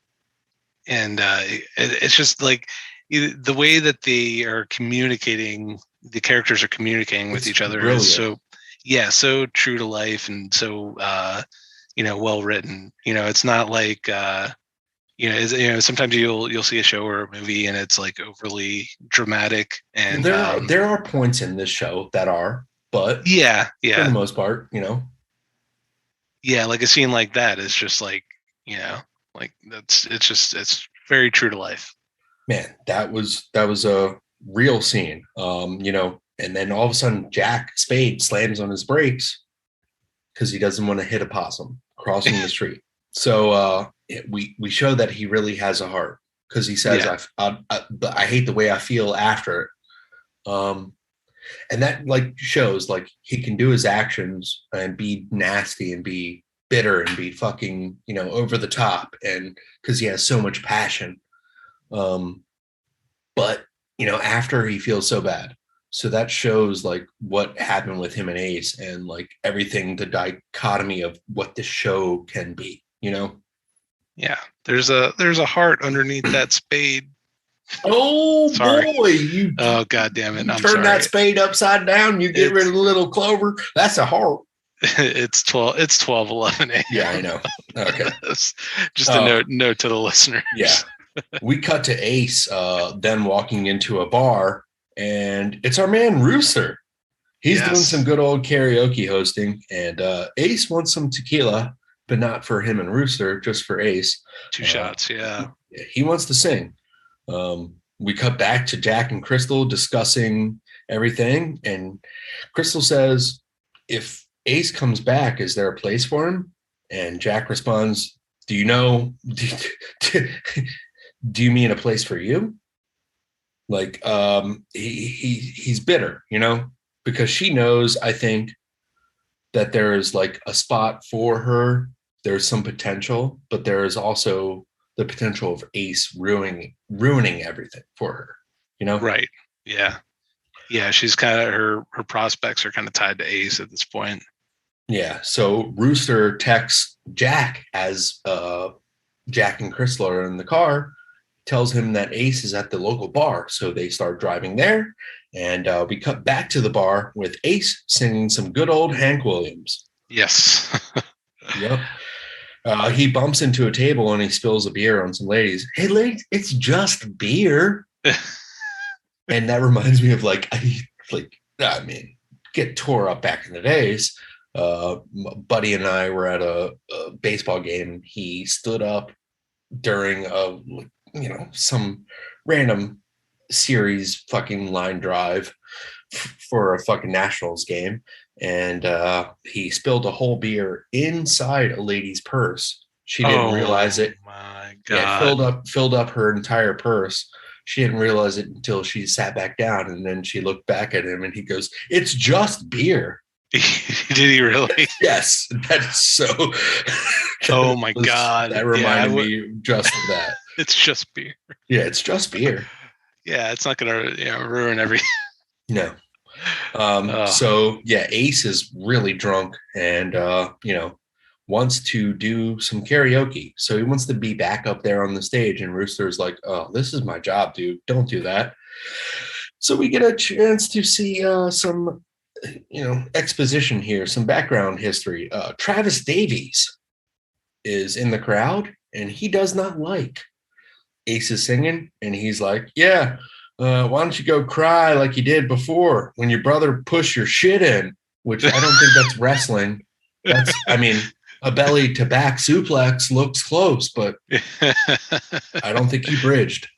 it's just like the way that they are communicating, the characters are communicating with each other is so true to life and so well written. It's not like sometimes you'll see a show or a movie and it's like overly dramatic, and there are points in this show that are, but for the most part, like a scene like that is just like it's very true to life. Man, that was a real scene. And then all of a sudden Jack Spade slams on his brakes because he doesn't want to hit a possum crossing the street. So we show that he really has a heart, because he says, I hate the way I feel after it. And that like shows like he can do his actions and be nasty and be bitter and be fucking, over the top, and because he has so much passion. But after he feels so bad. So that shows like what happened with him and Ace, and like everything, the dichotomy of what the show can be, Yeah. There's a heart underneath that spade. Oh, sorry. Boy. Oh, God damn it. I'm turn sorry. That spade upside down. You get rid of the little clover. That's a heart. It's 12:11 a.m. Yeah, I know. Okay. Just a note to the listeners. Yeah. We cut to Ace then walking into a bar, and it's our man Rooster. He's doing some good old karaoke hosting, and Ace wants some tequila, but not for him and Rooster, just for Ace. 2 shots, yeah. He wants to sing. We cut back to Jack and Crystal discussing everything, and Crystal says, if Ace comes back, is there a place for him? And Jack responds, do you mean a place for you? Like, he's bitter, because she knows, I think, that there is like a spot for her. There's some potential, but there is also the potential of Ace ruining everything for her, Right. Yeah. Yeah. She's kind of, her prospects are kind of tied to Ace at this point. Yeah. So Rooster texts Jack as Jack and Crystal are in the car, tells him that Ace is at the local bar. So they start driving there, and we cut back to the bar with Ace singing some good old Hank Williams. Yes. Yep. He bumps into a table and he spills a beer on some ladies. Hey, ladies, it's just beer. And that reminds me of get tore up back in the days. Buddy and I were at a baseball game. He stood up during some random series fucking line drive for a fucking Nationals game, and he spilled a whole beer inside a lady's purse. She didn't realize it. My God. Yeah, filled up her entire purse. She didn't realize it until she sat back down, and then she looked back at him and he goes, "It's just beer." Did he really? Yes. That's so. Oh my God. That reminded me just of that. It's just beer. Yeah, it's just beer. Yeah, it's not going to ruin everything. No. So yeah, Ace is really drunk and wants to do some karaoke. So he wants to be back up there on the stage, and Rooster's like, "Oh, this is my job, dude. Don't do that." So we get a chance to see some exposition here, some background history. Travis Davies is in the crowd, and he does not like Ace is singing, and he's like, "Yeah, why don't you go cry like you did before when your brother pushed your shit in?" Which I don't think that's wrestling. That's, a belly to back suplex looks close, but I don't think he bridged.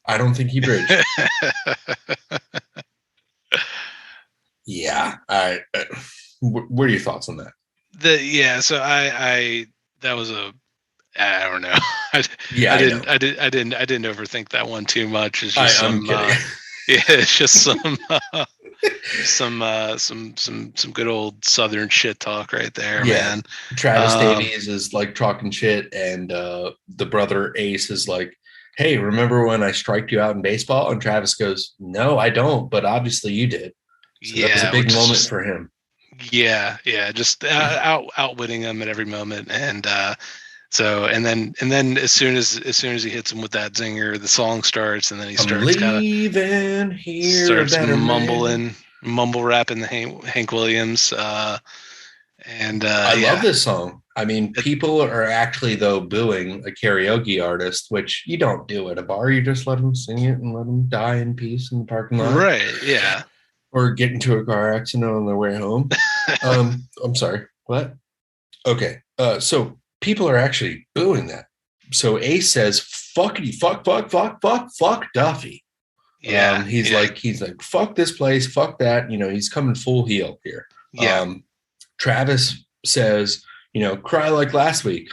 Yeah. What are your thoughts on that? So I that was I don't know. I didn't overthink that one too much. It's just I'm kidding. It's just some good old Southern shit talk right there, man. Travis Davies is like talking shit, and the brother Ace is like, "Hey, remember when I striked you out in baseball?" And Travis goes, "No, I don't, but obviously you did." So that was a big moment for him. Yeah, just outwitting him at every moment, and So and then as soon as he hits him with that zinger, the song starts, and then he I'm starts leaving here a better man. mumble rapping the Hank Williams. I love this song. I mean, people are actually though booing a karaoke artist, which you don't do at a bar. You just let them sing it and let them die in peace in the parking lot, right? Yeah, or get into a car accident on their way home. I'm sorry. What? Okay. So people are actually booing that. So Ace says, "Fuckity, fuck Duffy." yeah. He's like, fuck this place, fuck that. He's coming full heel here. Yeah. Travis says, cry like last week.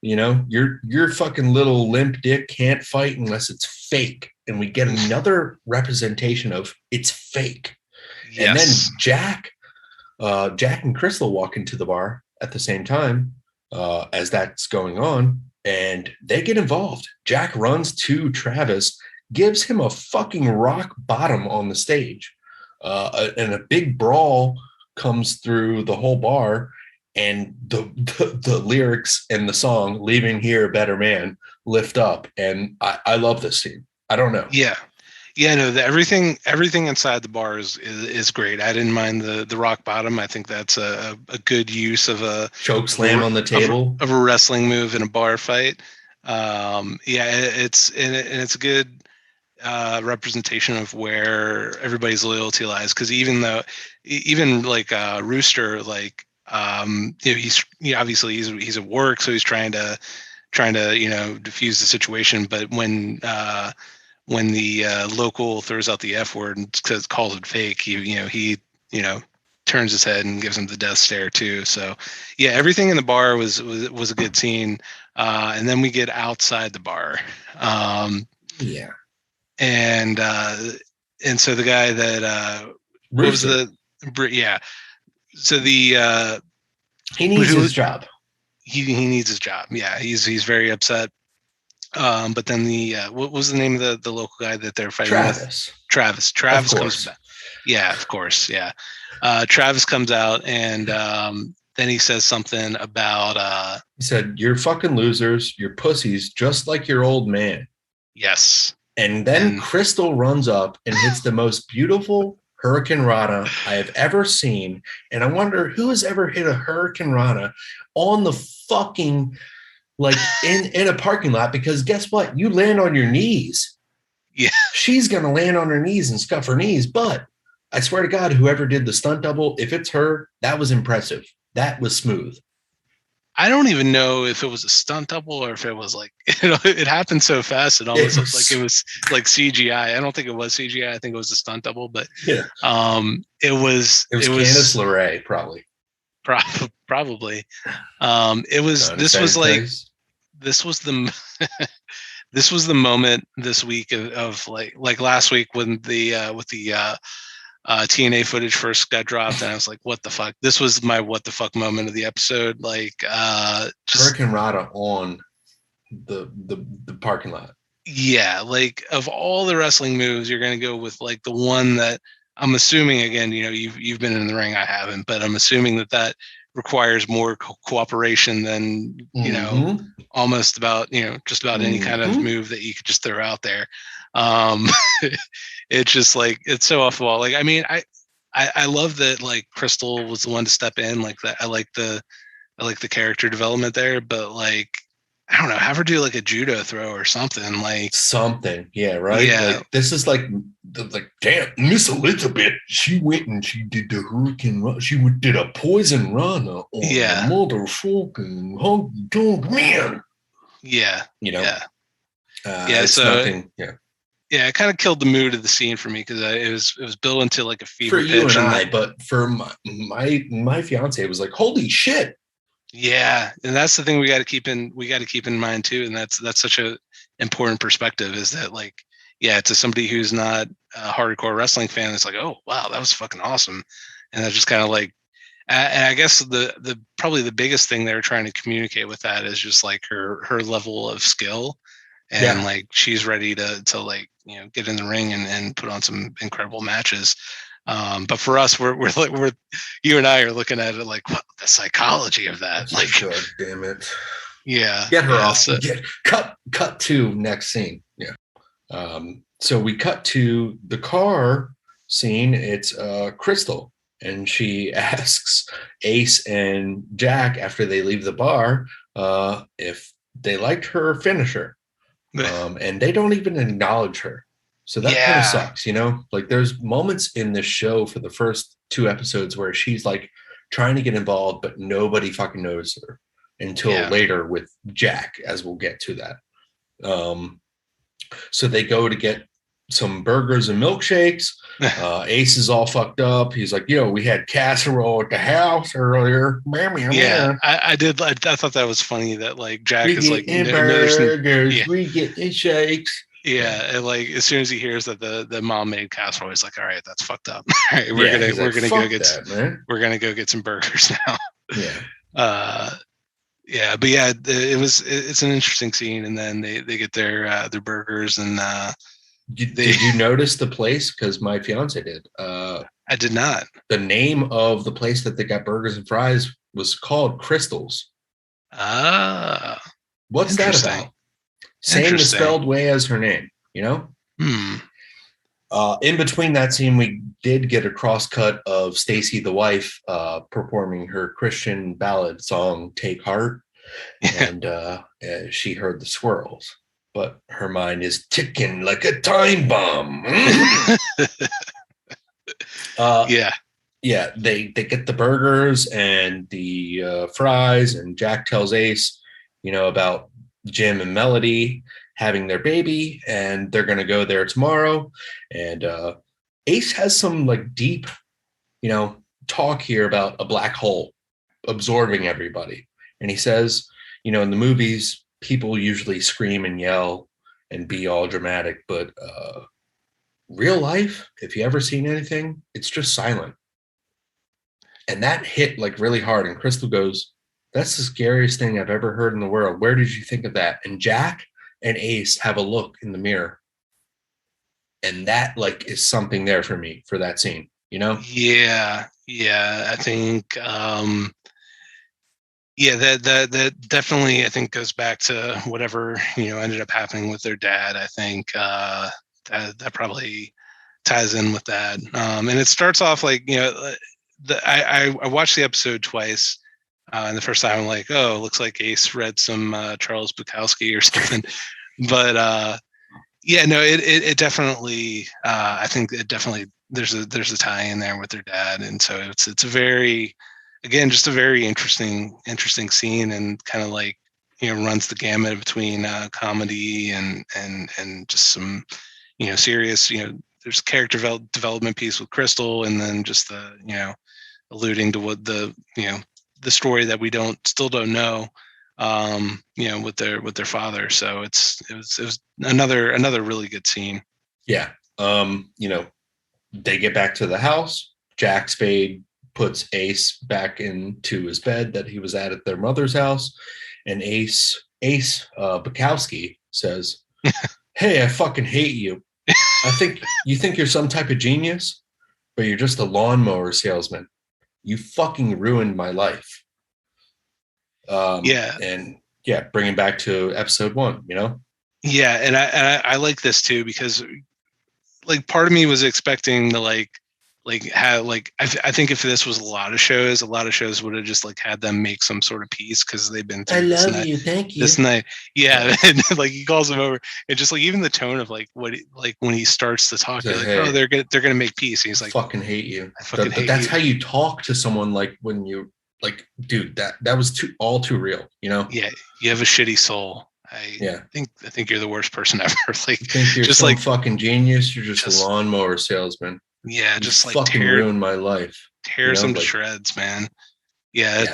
Your fucking little limp dick can't fight unless it's fake. And we get another representation of it's fake. Yes. And then Jack and Crystal walk into the bar at the same time as that's going on, and they get involved. Jack runs to Travis, gives him a fucking rock bottom on the stage, and a big brawl comes through the whole bar, and the lyrics and the song "Leaving Here a Better Man" lift up, and I love this scene. I don't know. No, everything inside the bar is great. I didn't mind the rock bottom. I think that's a good use of a choke slam on the table of a wrestling move in a bar fight. It's a good representation of where everybody's loyalty lies. Because even like Rooster, like he's obviously he's at work, so he's trying to diffuse the situation. But when the local throws out the F word and calls it fake, he turns his head and gives him the death stare too. So yeah, everything in the bar was a good scene. And then we get outside the bar. And so the guy that what was so the he needs his job. He needs his job. Yeah, he's very upset. But then what was the name of the local guy that they're fighting with? Travis comes back. Yeah, of course. Yeah. Travis comes out, and then he says something about he said, "You're fucking losers, you're pussies, just like your old man." Yes. And then Crystal runs up and hits the most beautiful Hurricane Rana I have ever seen. And I wonder who has ever hit a Hurricane Rana on the fucking, like, in a parking lot, because guess what? You land on your knees. Yeah. She's going to land on her knees and scuff her knees. But I swear to God, whoever did the stunt double, if it's her, that was impressive. That was smooth. I don't even know if it was a stunt double or if it was like, it happened so fast. It almost looked like it was like CGI. I don't think it was CGI. I think it was a stunt double, but yeah. It was Candice LeRae, probably. Probably. This was the moment this week of like last week when with the TNA footage first got dropped, and I was like, what the fuck? This was my what the fuck moment of the episode. Like Hurricane Rana on the parking lot. Yeah, like of all the wrestling moves, you're gonna go with like the one that I'm assuming, again, you've been in the ring, I haven't, but I'm assuming that requires more cooperation than almost about just about any kind of move that you could just throw out there. It's just like, it's so off the wall. Like, I mean, I love that like Crystal was the one to step in like that. I like the character development there, but like, I don't know, have her do like a judo throw or something, like something. Yeah. Right. Yeah. Like this is like damn, Miss Elizabeth, she went and she did the Hurricane Run. She did a poison run on the motherfucking honky tonk man. Yeah. So nothing. Yeah, it kind of killed the mood of the scene for me because it was built into like a fever pitch. For you and I, but for my fiance, it was like, holy shit. Yeah, and that's the thing we got to keep in mind too, and that's such a important perspective, is that like, yeah, to somebody who's not a hardcore wrestling fan, it's like, oh wow, that was fucking awesome, and that's just kind of like, and I guess the probably the biggest thing they were trying to communicate with that is just like her level of skill. And like she's ready to like get in the ring and put on some incredible matches. But for us, we're you and I are looking at it like, what the psychology of that? Like, God damn it! Yeah. Get her yeah, off. so- Cut to next scene. Yeah. So we cut to the car scene. It's Crystal, and she asks Ace and Jack after they leave the bar if they liked her finisher, and they don't even acknowledge her. So that kind of Yeah. sucks, you know. Like there's moments in this show for the first 2 episodes where she's like trying to get involved, but nobody fucking knows her until Yeah. later with Jack, as we'll get to that. So they go to get some burgers and milkshakes. Ace is all fucked up. He's like, we had casserole at the house earlier. Yeah, I did. I thought that was funny that like Jack We is like, get burgers, we get shakes. Yeah, and like as soon as he hears that the mom made casserole, he's like, all right, that's fucked up. All right, we're gonna go get we're gonna go get some burgers now. Yeah. Yeah, but yeah, it's an interesting scene, and then they get their burgers, and did you notice the place? Because my fiance did. I did not. The name of the place that they got burgers and fries was called Crystal's. What's that about? Same spelled way as her name, In between that scene, we did get a cross cut of Stacy, the wife, performing her Christian ballad song, Take Heart. And she heard the swirls, but her mind is ticking like a time bomb. Yeah, they get the burgers and the fries, and Jack tells Ace, about Jim and Melody having their baby, and they're going to go there tomorrow. And Ace has some like deep, talk here about a black hole absorbing everybody. And he says, in the movies, people usually scream and yell and be all dramatic, but real life, if you ever seen anything, it's just silent. And that hit like really hard. And Crystal goes, that's the scariest thing I've ever heard in the world. Where did you think of that? And Jack and Ace have a look in the mirror. And that like is something there for me for that scene, Yeah. I think that definitely I think goes back to whatever, ended up happening with their dad. I think that probably ties in with that. And it starts off like, I watched the episode twice. And the first time I'm like, oh, it looks like Ace read some Charles Bukowski or something. But it definitely, I think it definitely, there's a tie in there with their dad. And so it's a very, again, just a very interesting scene, and kind of like, runs the gamut between comedy and just some, serious, there's a character development piece with Crystal, and then just the, alluding to what the story that we still don't know, with their father. So it was another really good scene. Yeah. They get back to the house. Jack Spade puts Ace back into his bed that he was at their mother's house. And Ace Bukowski says, hey, I fucking hate you. You think you're some type of genius, but you're just a lawnmower salesman. You fucking ruined my life. And bringing back to episode 1, Yeah, and I like this too, because like part of me was expecting to I think if this was a lot of shows would have just like had them make some sort of piece, because they've been through this night. You, thank you. This night, yeah, and like he calls them over, and just like even the tone of like what when he starts to talk, you're like, hey, oh, they're gonna make peace. And he's like, fucking hate you. That's how you talk to someone, like when you like, dude, that was all too real, Yeah, you have a shitty soul. I think you're the worst person ever. Like, you think you're just some fucking genius. You're just a lawnmower salesman. Yeah, you just like fucking ruined my life. Tear some to shreds, man. Yeah, it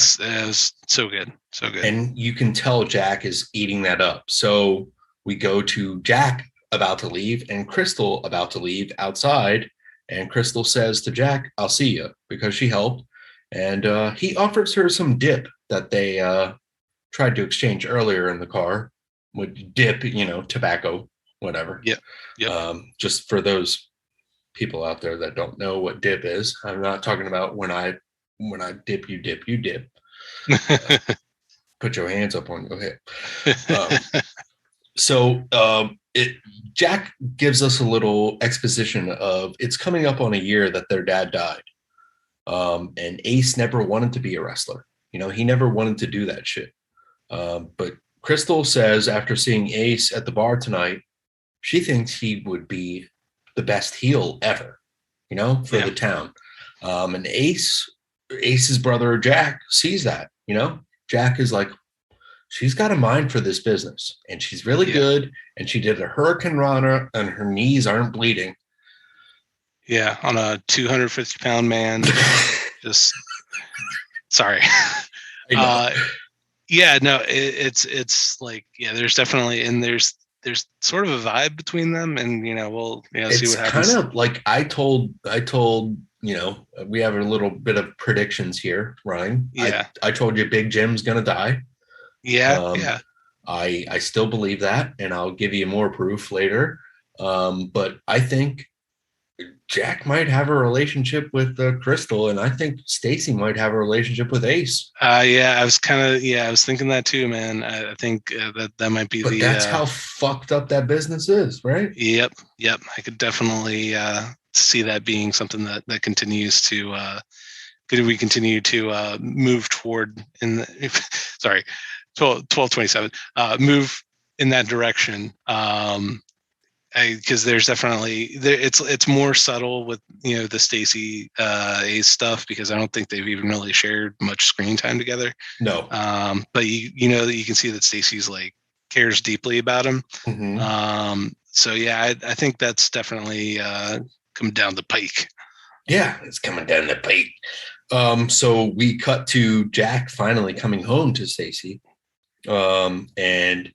was so good, so good. And you can tell Jack is eating that up. So we go to Jack about to leave and Crystal about to leave outside. And Crystal says to Jack, "I'll see you," because she helped. And he offers her some dip that they tried to exchange earlier in the car. With dip, tobacco, whatever. Yeah. Just for those people out there that don't know what dip is, I'm not talking about when I dip, you dip. put your hands up on your hip. Jack gives us a little exposition of it's coming up on a year that their dad died. And Ace never wanted to be a wrestler. He never wanted to do that shit. But Crystal says after seeing Ace at the bar tonight, she thinks he would be the best heel ever, for the town. And Ace's brother, Jack, sees that, Jack is like, she's got a mind for this business and she's really good. And she did a Hurricane Rana and her knees aren't bleeding. Yeah. On a 250-pound man. Just sorry. It's like, there's definitely, and there's sort of a vibe between them, and we'll see what happens. It's kind of like I told we have a little bit of predictions here, Ryan. I told you Big Jim's gonna die. I still believe that, and I'll give you more proof later. But I think Jack might have a relationship with Crystal, and I think Stacy might have a relationship with Ace. I was thinking that too, man. I think that might be but that's how fucked up that business is, right? Yep. I could definitely see that being something that continues to we continue to move toward in the 1227 move in that direction. Because there's definitely it's more subtle with the Stacy Ace stuff, because I don't think they've even really shared much screen time together. No. But you can see that Stacy's like cares deeply about him. Mm-hmm. I think that's definitely coming down the pike. Yeah, it's coming down the pike. So we cut to Jack finally coming home to Stacy, and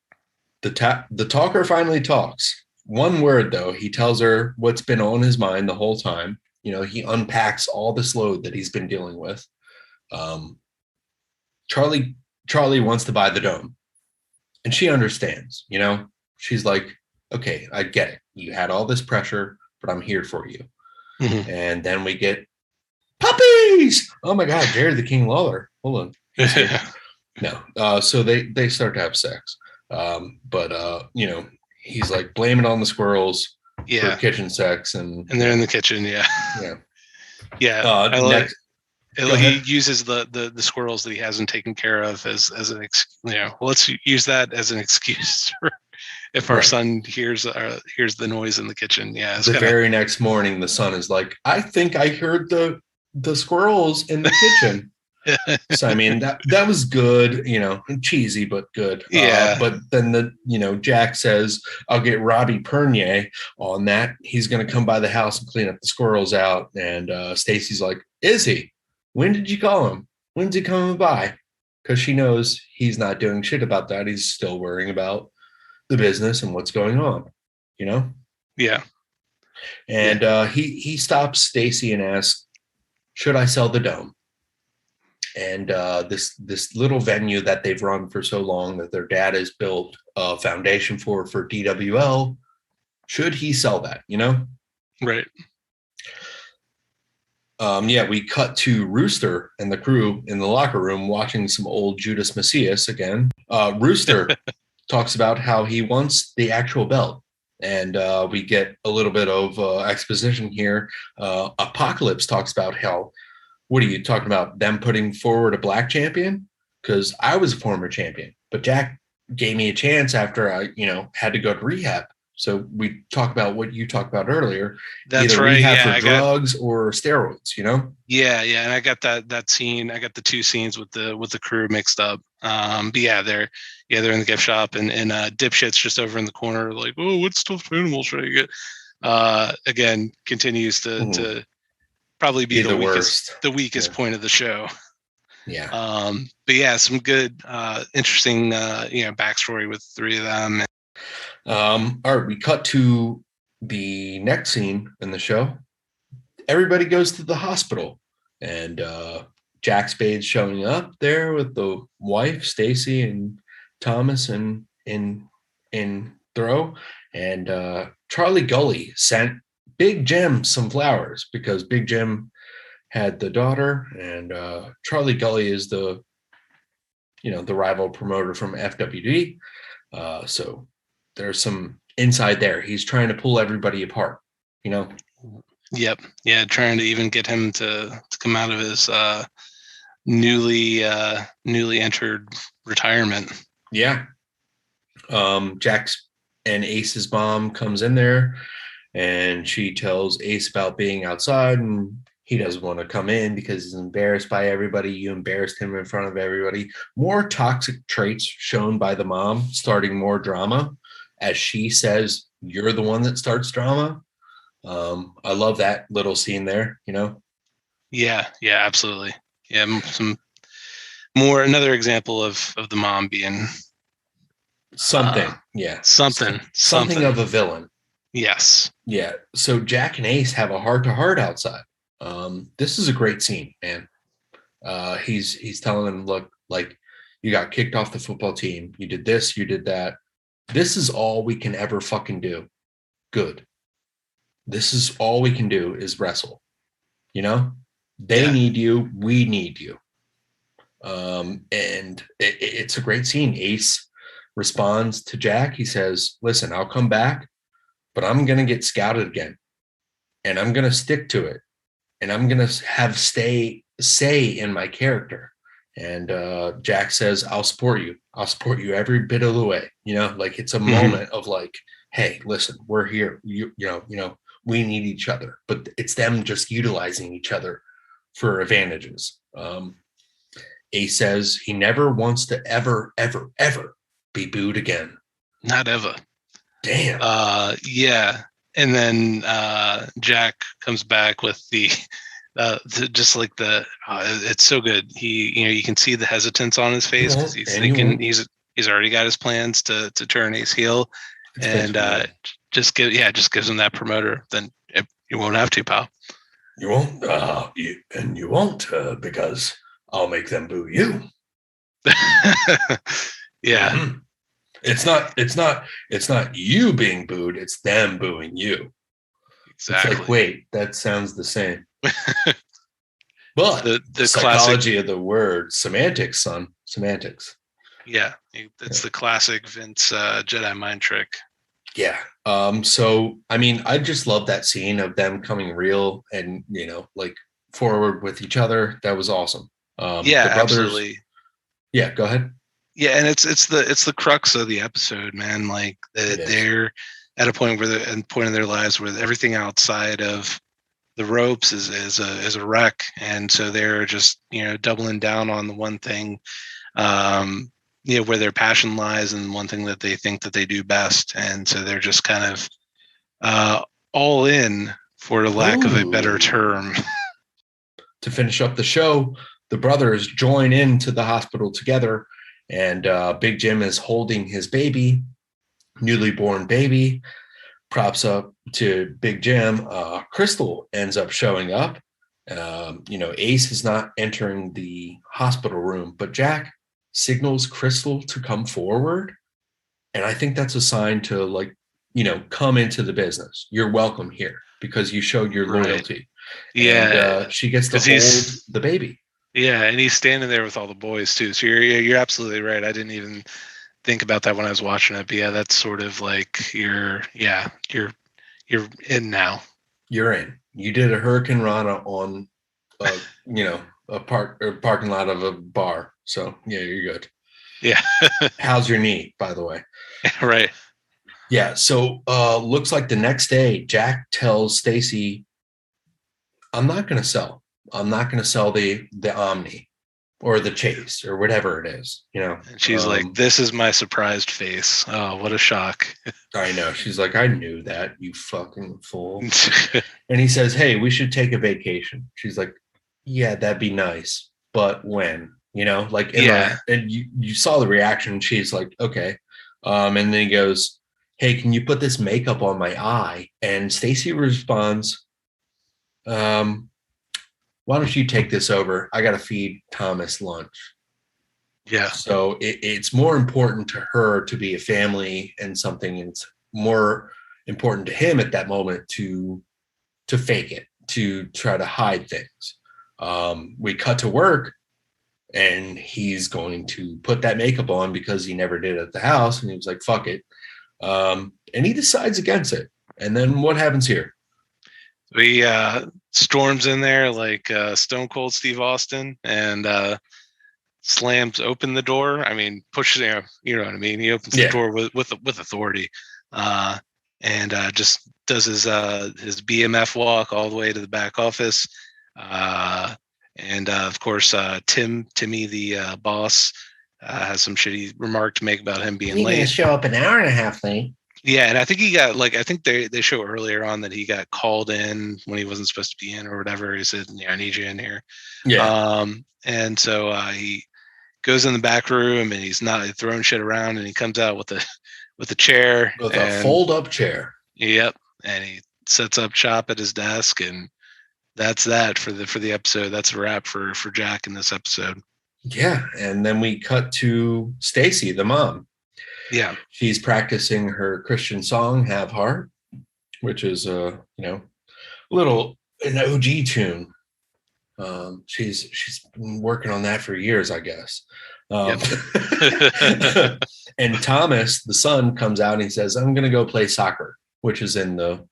the talker finally talks. One word, though, he tells her what's been on his mind the whole time. He unpacks all this load that he's been dealing with. Charlie wants to buy the dome, and she understands. She's like, okay, I get it. You had all this pressure, but I'm here for you. Mm-hmm. And then we get puppies. Oh my God, Jerry the King Lawler. Hold on. No. So they start to have sex. But he's like blaming on the squirrels for kitchen sex, and they're in the kitchen. He uses the squirrels that he hasn't taken care of as an let's use that as an excuse for if our son hears the noise in the kitchen. Very next morning the son is like, I think I heard the squirrels in the kitchen. So I mean that was good, cheesy but good. But then Jack says, I'll get Robbie Pernier on that. He's gonna come by the house and clean up the squirrels out. And Stacy's like, is he? When did you call him? When's he coming by? Because she knows he's not doing shit about that. He's still worrying about the business and what's going on. Yeah. And he stops Stacy and asks, should I sell the dome? And this little venue that they've run for so long, that their dad has built a foundation for DWL, should he sell that? Right. We cut to Rooster and the crew in the locker room watching some old Judas Macias again. Rooster talks about how he wants the actual belt. And we get a little bit of exposition here. Apocalypse talks about how, what are you talking about? Them putting forward a black champion? Because I was a former champion, but Jack gave me a chance after I, had to go to rehab. So we talk about what you talked about earlier. That's either right. Rehab for drugs or steroids. Yeah, and I got that scene. I got the two scenes with the crew mixed up. But they're in the gift shop, and Dipshit's just over in the corner, like, oh, what stuffed animal should I get? Again, continues to probably be the weakest point of the show. Yeah. But some good, interesting, backstory with the three of them. All right, we cut to the next scene in the show. Everybody goes to the hospital, and Jack Spade's showing up there with the wife, Stacy, and Thomas, and in Throw, and Charlie Gully sent Big Jim some flowers because Big Jim had the daughter, and Charlie Gully is the the rival promoter from FWD. So there's some inside there. He's trying to pull everybody apart, Yep. Yeah, trying to even get him to come out of his newly entered retirement. Yeah. Jack's and Ace's mom comes in there, and she tells Ace about being outside, and he doesn't want to come in because he's embarrassed by everybody. You embarrassed him in front of everybody. More toxic traits shown by the mom, starting more drama, as she says, "You're the one that starts drama." I love that little scene there. Yeah, absolutely. Yeah, another example of the mom being something. Something of a villain. Yes. Yeah. So Jack and Ace have a heart-to-heart outside. This is a great scene, man. He's telling him, look, like, you got kicked off the football team. You did this, you did that. This is all we can ever fucking do. Good. This is all we can do is wrestle. They need you. We need you. And it's a great scene. Ace responds to Jack. He says, listen, I'll come back, but I'm going to get scouted again, and I'm going to stick to it, and I'm going to have say in my character. And Jack says, I'll support you. I'll support you every bit of the way. Like, it's a moment of like, hey, listen, we're here. We need each other, but it's them just utilizing each other for advantages. Ace says he never wants to ever, ever, ever be booed again. Not ever. Damn. Yeah. And then Jack comes back with the just like it's so good. He, you can see the hesitance on his face because he's thinking he's already got his plans to turn Ace heel, and just gives him that promoter. Then you won't have to, pal. You won't, you won't because I'll make them boo you. Yeah. Mm-hmm. It's not you being booed, it's them booing you. Exactly. It's like, wait, that sounds the same. But the psychology classic, of the word, semantics, son. Semantics. Yeah. It's the classic Vince Jedi mind trick. Yeah. So I mean, I just love that scene of them coming real and like forward with each other. That was awesome. Yeah, absolutely. Yeah, go ahead. Yeah, and it's the crux of the episode, man. Like they're at a point in their lives where everything outside of the ropes is a wreck, and so they're just doubling down on the one thing, where their passion lies, and one thing that they think that they do best, and so they're just kind of all in, for lack of a better term. To finish up the show, the brothers join into the hospital together. And Big Jim is holding his baby, newly born baby. Props up to Big Jim. Crystal ends up showing up. Ace is not entering the hospital room, but Jack signals Crystal to come forward. And I think that's a sign to come into the business. You're welcome here because you showed your loyalty. Right. Yeah. And she gets to hold the baby. Yeah, and he's standing there with all the boys too. So you're absolutely right. I didn't even think about that when I was watching it. But yeah, that's sort of like you're in now. You're in. You did a Hurricane Rana on a parking lot of a bar. So yeah, you're good. Yeah. How's your knee, by the way? Right. Yeah. So looks like the next day, Jack tells Stacy, I'm not going to sell the Omni or the Chase or whatever it is, And she's like, this is my surprised face. Oh, what a shock. I know. She's like, I knew that, you fucking fool. And he says, hey, we should take a vacation. She's like, yeah, that'd be nice. But when, and you saw the reaction. She's like, okay. And then he goes, hey, can you put this makeup on my eye? And Stacy responds, why don't you take this over? I got to feed Thomas lunch. Yeah. So it's more important to her to be a family and something. It's more important to him at that moment to fake it, to try to hide things. We cut to work. and he's going to put that makeup on because he never did at the house, and he was like, fuck it. And he decides against it. And then what happens here? He storms in there like Stone Cold Steve Austin and slams open the door. I mean, pushes, you know what I mean? He opens the door with authority, and just does his BMF walk all the way to the back office. And of course, Timmy, the boss, has some shitty remark to make about him being late. Going to show up an hour and a half late. Yeah, and I think he got I think they show earlier on that he got called in when he wasn't supposed to be in or whatever. He said, "Yeah, I need you in here." Yeah. And so he goes in the back room and he's not throwing shit around, and he comes out with a chair, with a fold-up chair. Yep, and he sets up shop at his desk, and that's that for the episode. That's a wrap for Jack in this episode. Yeah, and then we cut to Stacy, the mom. Yeah, she's practicing her Christian song, "Have Heart," which is an OG tune. She's been working on that for years, I guess. Yep. And Thomas, the son, comes out and he says, "I'm going to go play soccer," which is in the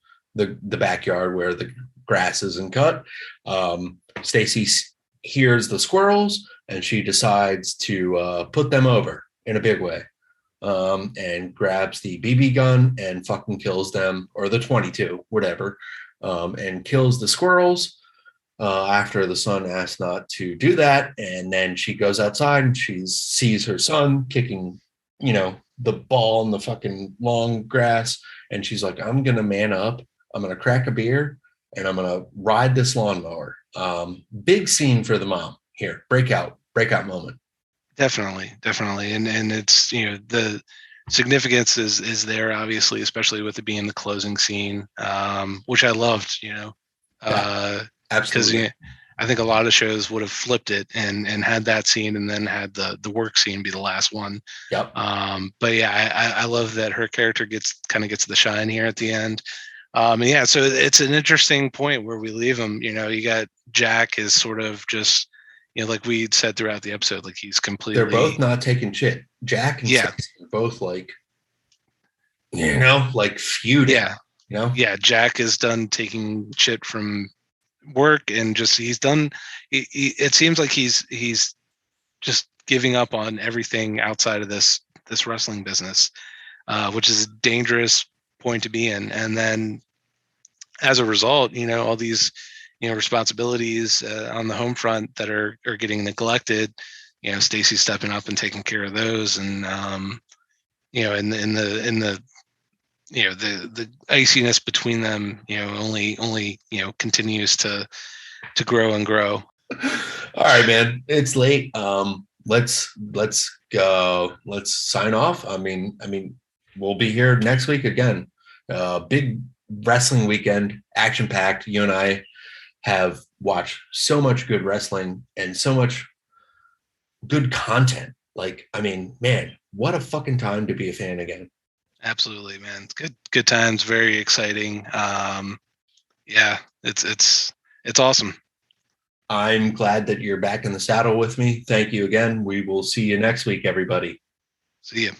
backyard where the grass isn't cut. Stacy hears the squirrels and she decides to put them over in a big way. And grabs the BB gun and fucking kills them, or the 22, whatever, and kills the squirrels after the son asked not to do that. And then she goes outside and she sees her son kicking, the ball in the fucking long grass. And she's like, "I'm going to man up. I'm going to crack a beer and I'm going to ride this lawnmower." Big scene for the mom here. Breakout moment. Definitely. And it's, the significance is there, obviously, especially with it being the closing scene, which I loved, absolutely. Because I think a lot of shows would have flipped it and had that scene and then had the work scene be the last one. Yep. But yeah, I love that her character gets the shine here at the end. And yeah, so it's an interesting point where we leave him. You got Jack is sort of just, like we said throughout the episode, like he's completely. They're both not taking shit. Jack and Stacey are both like feuding. Yeah. Yeah. Jack is done taking shit from work and just he's done. It seems like he's just giving up on everything outside of this wrestling business, which is a dangerous point to be in. And then as a result, all these responsibilities on the home front that are getting neglected, Stacy stepping up and taking care of those, and in the iciness between them, only continues to grow and grow. All right, man, it's late. Let's go. Let's sign off. I mean, we'll be here next week again. Big wrestling weekend, action packed. You and I have watched so much good wrestling and so much good content. Man, what a fucking time to be a fan again. Absolutely, man. Good times. Very exciting. Yeah, it's awesome. I'm glad that you're back in the saddle with me. Thank you again. We will see you next week, everybody. See you.